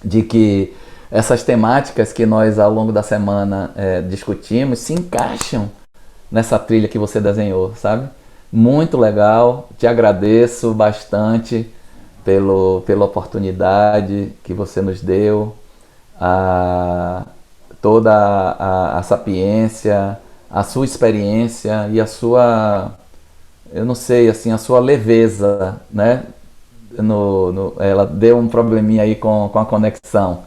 A: de que essas temáticas que nós ao longo da semana discutimos se encaixam nessa trilha que você desenhou, sabe? Muito legal, te agradeço bastante pela oportunidade que você nos deu, toda a sapiência, a sua experiência e a sua, eu não sei, assim, a sua leveza, né? Ela deu um probleminha aí com a conexão.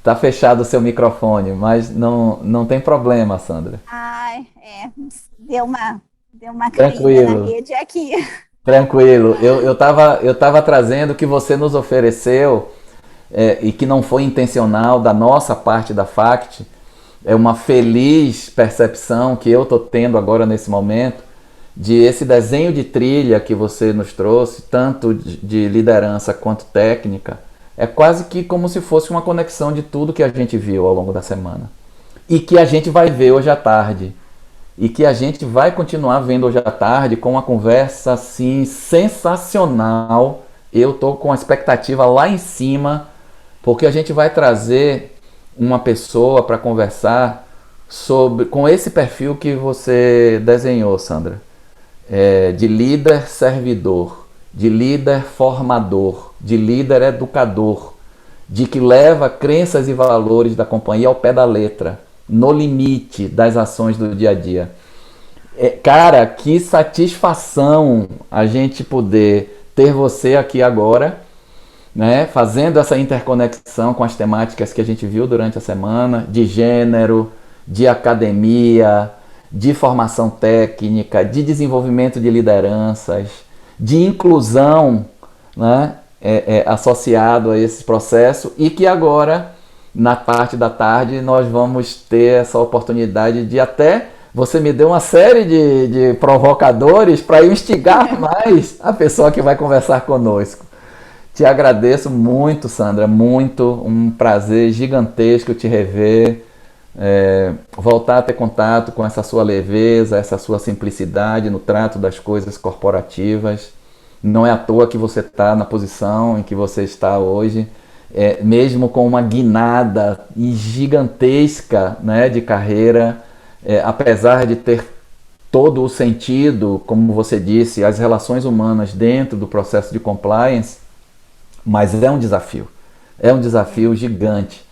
A: Tá fechado o seu microfone, mas não tem problema, Sandra.
B: Ai, deu uma caída na
A: Tranquilo.
B: rede aqui.
A: Tranquilo, eu tava trazendo o que você nos ofereceu e que não foi intencional da nossa parte da FACT, é uma feliz percepção que eu estou tendo agora nesse momento de esse desenho de trilha que você nos trouxe, tanto de liderança quanto técnica, é quase que como se fosse uma conexão de tudo que a gente viu ao longo da semana e que a gente vai ver hoje à tarde. E que a gente vai continuar vendo hoje à tarde com uma conversa assim sensacional. Eu estou com a expectativa lá em cima, porque a gente vai trazer uma pessoa para conversar com esse perfil que você desenhou, Sandra. De líder servidor, de líder formador, de líder educador, de que leva crenças e valores da companhia ao pé da letra, no limite das ações do dia a dia. Cara, que satisfação a gente poder ter você aqui agora, né, fazendo essa interconexão com as temáticas que a gente viu durante a semana, de gênero, de academia, de formação técnica, de desenvolvimento de lideranças, de inclusão, né, associado a esse processo, e que agora, na parte da tarde, nós vamos ter essa oportunidade de até... Você me deu uma série de provocadores para eu instigar mais a pessoa que vai conversar conosco. Te agradeço muito, Sandra, muito, um prazer gigantesco te rever, voltar a ter contato com essa sua leveza, essa sua simplicidade no trato das coisas corporativas. Não é à toa que você está na posição em que você está hoje, mesmo com uma guinada gigantesca, né, de carreira, apesar de ter todo o sentido, como você disse, as relações humanas dentro do processo de compliance, mas é um desafio gigante,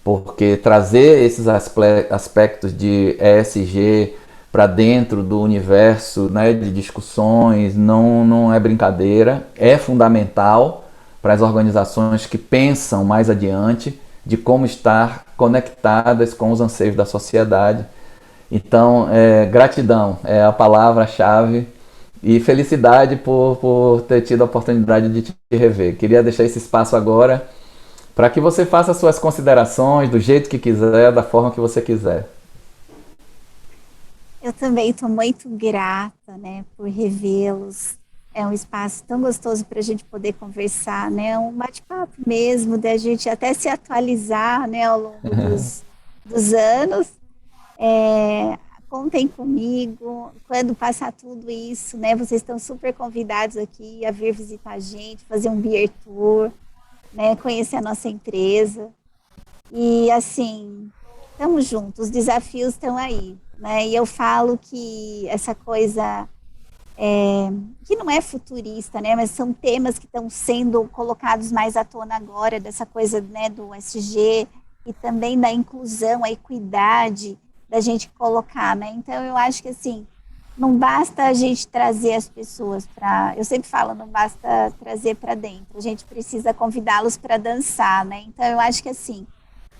A: porque trazer esses aspectos de ESG para dentro do universo, né, de discussões não é brincadeira, é fundamental para as organizações que pensam mais adiante de como estar conectadas com os anseios da sociedade. Então, gratidão é a palavra-chave e felicidade por ter tido a oportunidade de te rever. Queria deixar esse espaço agora para que você faça suas considerações do jeito que quiser, da forma que você quiser.
B: Eu também estou muito grata, né, por revê-los. É um espaço tão gostoso para a gente poder conversar, né, um bate-papo mesmo, da gente até se atualizar, né, ao longo dos anos. Contem comigo, quando passar tudo isso, né, vocês estão super convidados aqui a vir visitar a gente, fazer um beer tour, né, conhecer a nossa empresa, e assim, estamos juntos, os desafios estão aí, né, e eu falo que essa coisa, que não é futurista, né, mas são temas que estão sendo colocados mais à tona agora, dessa coisa, né, do SG, e também da inclusão, a equidade, da gente colocar, né? Então, eu acho que, assim, não basta a gente trazer as pessoas para... Eu sempre falo, não basta trazer para dentro, a gente precisa convidá-los para dançar, né? Então, eu acho que, assim,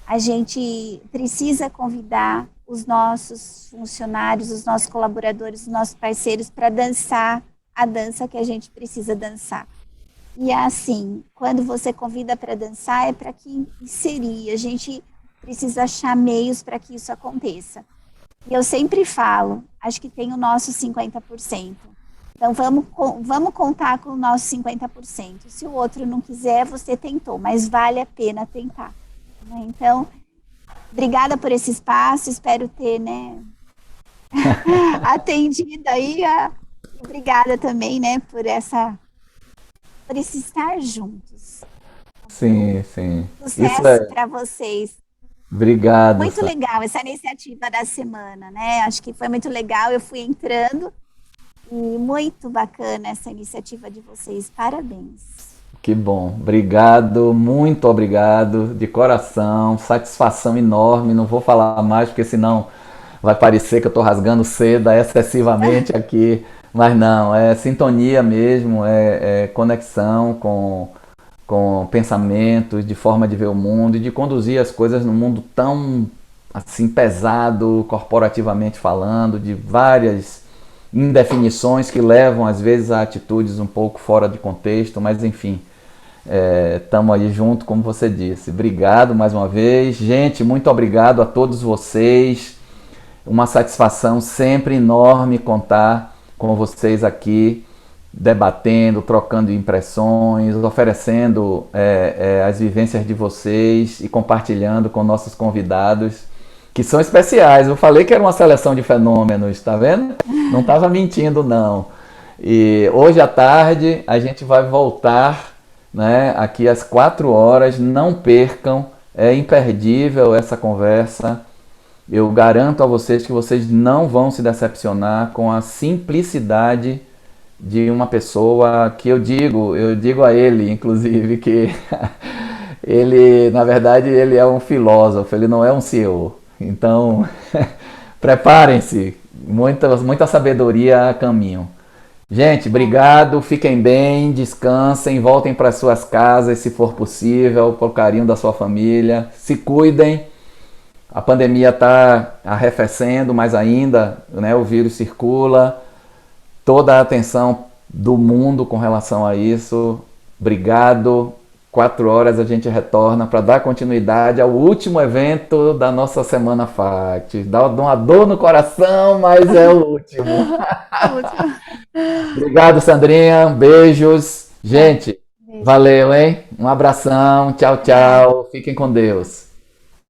B: a gente precisa convidar os nossos funcionários, os nossos colaboradores, os nossos parceiros para dançar a dança que a gente precisa dançar. E assim, quando você convida para dançar, é para que inserir. A gente precisa achar meios para que isso aconteça. E eu sempre falo, acho que tem o nosso 50%. Então, vamos contar com o nosso 50%. Se o outro não quiser, você tentou, mas vale a pena tentar. Né? Então, obrigada por esse espaço, espero ter, né, atendido aí. Obrigada também, né, por esse estar juntos.
A: Sim, sim. Isso
B: Sucesso
A: é.
B: para vocês.
A: Obrigado,
B: Muito legal essa iniciativa da semana, né? Acho que foi muito legal. Eu fui entrando e muito bacana essa iniciativa de vocês. Parabéns.
A: que bom. Obrigado, muito obrigado, de coração, satisfação enorme. Não vou falar mais, porque senão vai parecer que eu estou rasgando seda excessivamente aqui. Mas não, é sintonia mesmo, é conexão com pensamentos, de forma de ver o mundo e de conduzir as coisas no mundo tão assim pesado, corporativamente falando, de várias indefinições que levam às vezes a atitudes um pouco fora de contexto, mas enfim, estamos aí junto, como você disse. Obrigado mais uma vez. Gente, muito obrigado a todos vocês. Uma satisfação sempre enorme contar com vocês aqui, debatendo, trocando impressões, oferecendo as vivências de vocês e compartilhando com nossos convidados, que são especiais. Eu falei que era uma seleção de fenômenos, tá vendo? Não estava mentindo, não. E hoje à tarde a gente vai voltar, né, aqui às 4 horas. Não percam, é imperdível essa conversa. Eu garanto a vocês que vocês não vão se decepcionar com a simplicidade de uma pessoa que eu digo a ele, inclusive, que ele, na verdade, ele é um filósofo, ele não é um CEO. Então, preparem-se, muita sabedoria a caminho. Gente, obrigado, fiquem bem, descansem, voltem para suas casas, se for possível, com o carinho da sua família, se cuidem. A pandemia está arrefecendo, mas ainda, né, o vírus circula. Toda a atenção do mundo com relação a isso. Obrigado. 4 horas a gente retorna para dar continuidade ao último evento da nossa Semana FACT. Dá uma dor no coração, mas é o último. Obrigado, Sandrinha. Beijos. Gente, valeu, hein? Um abração. Tchau, tchau. Fiquem com Deus.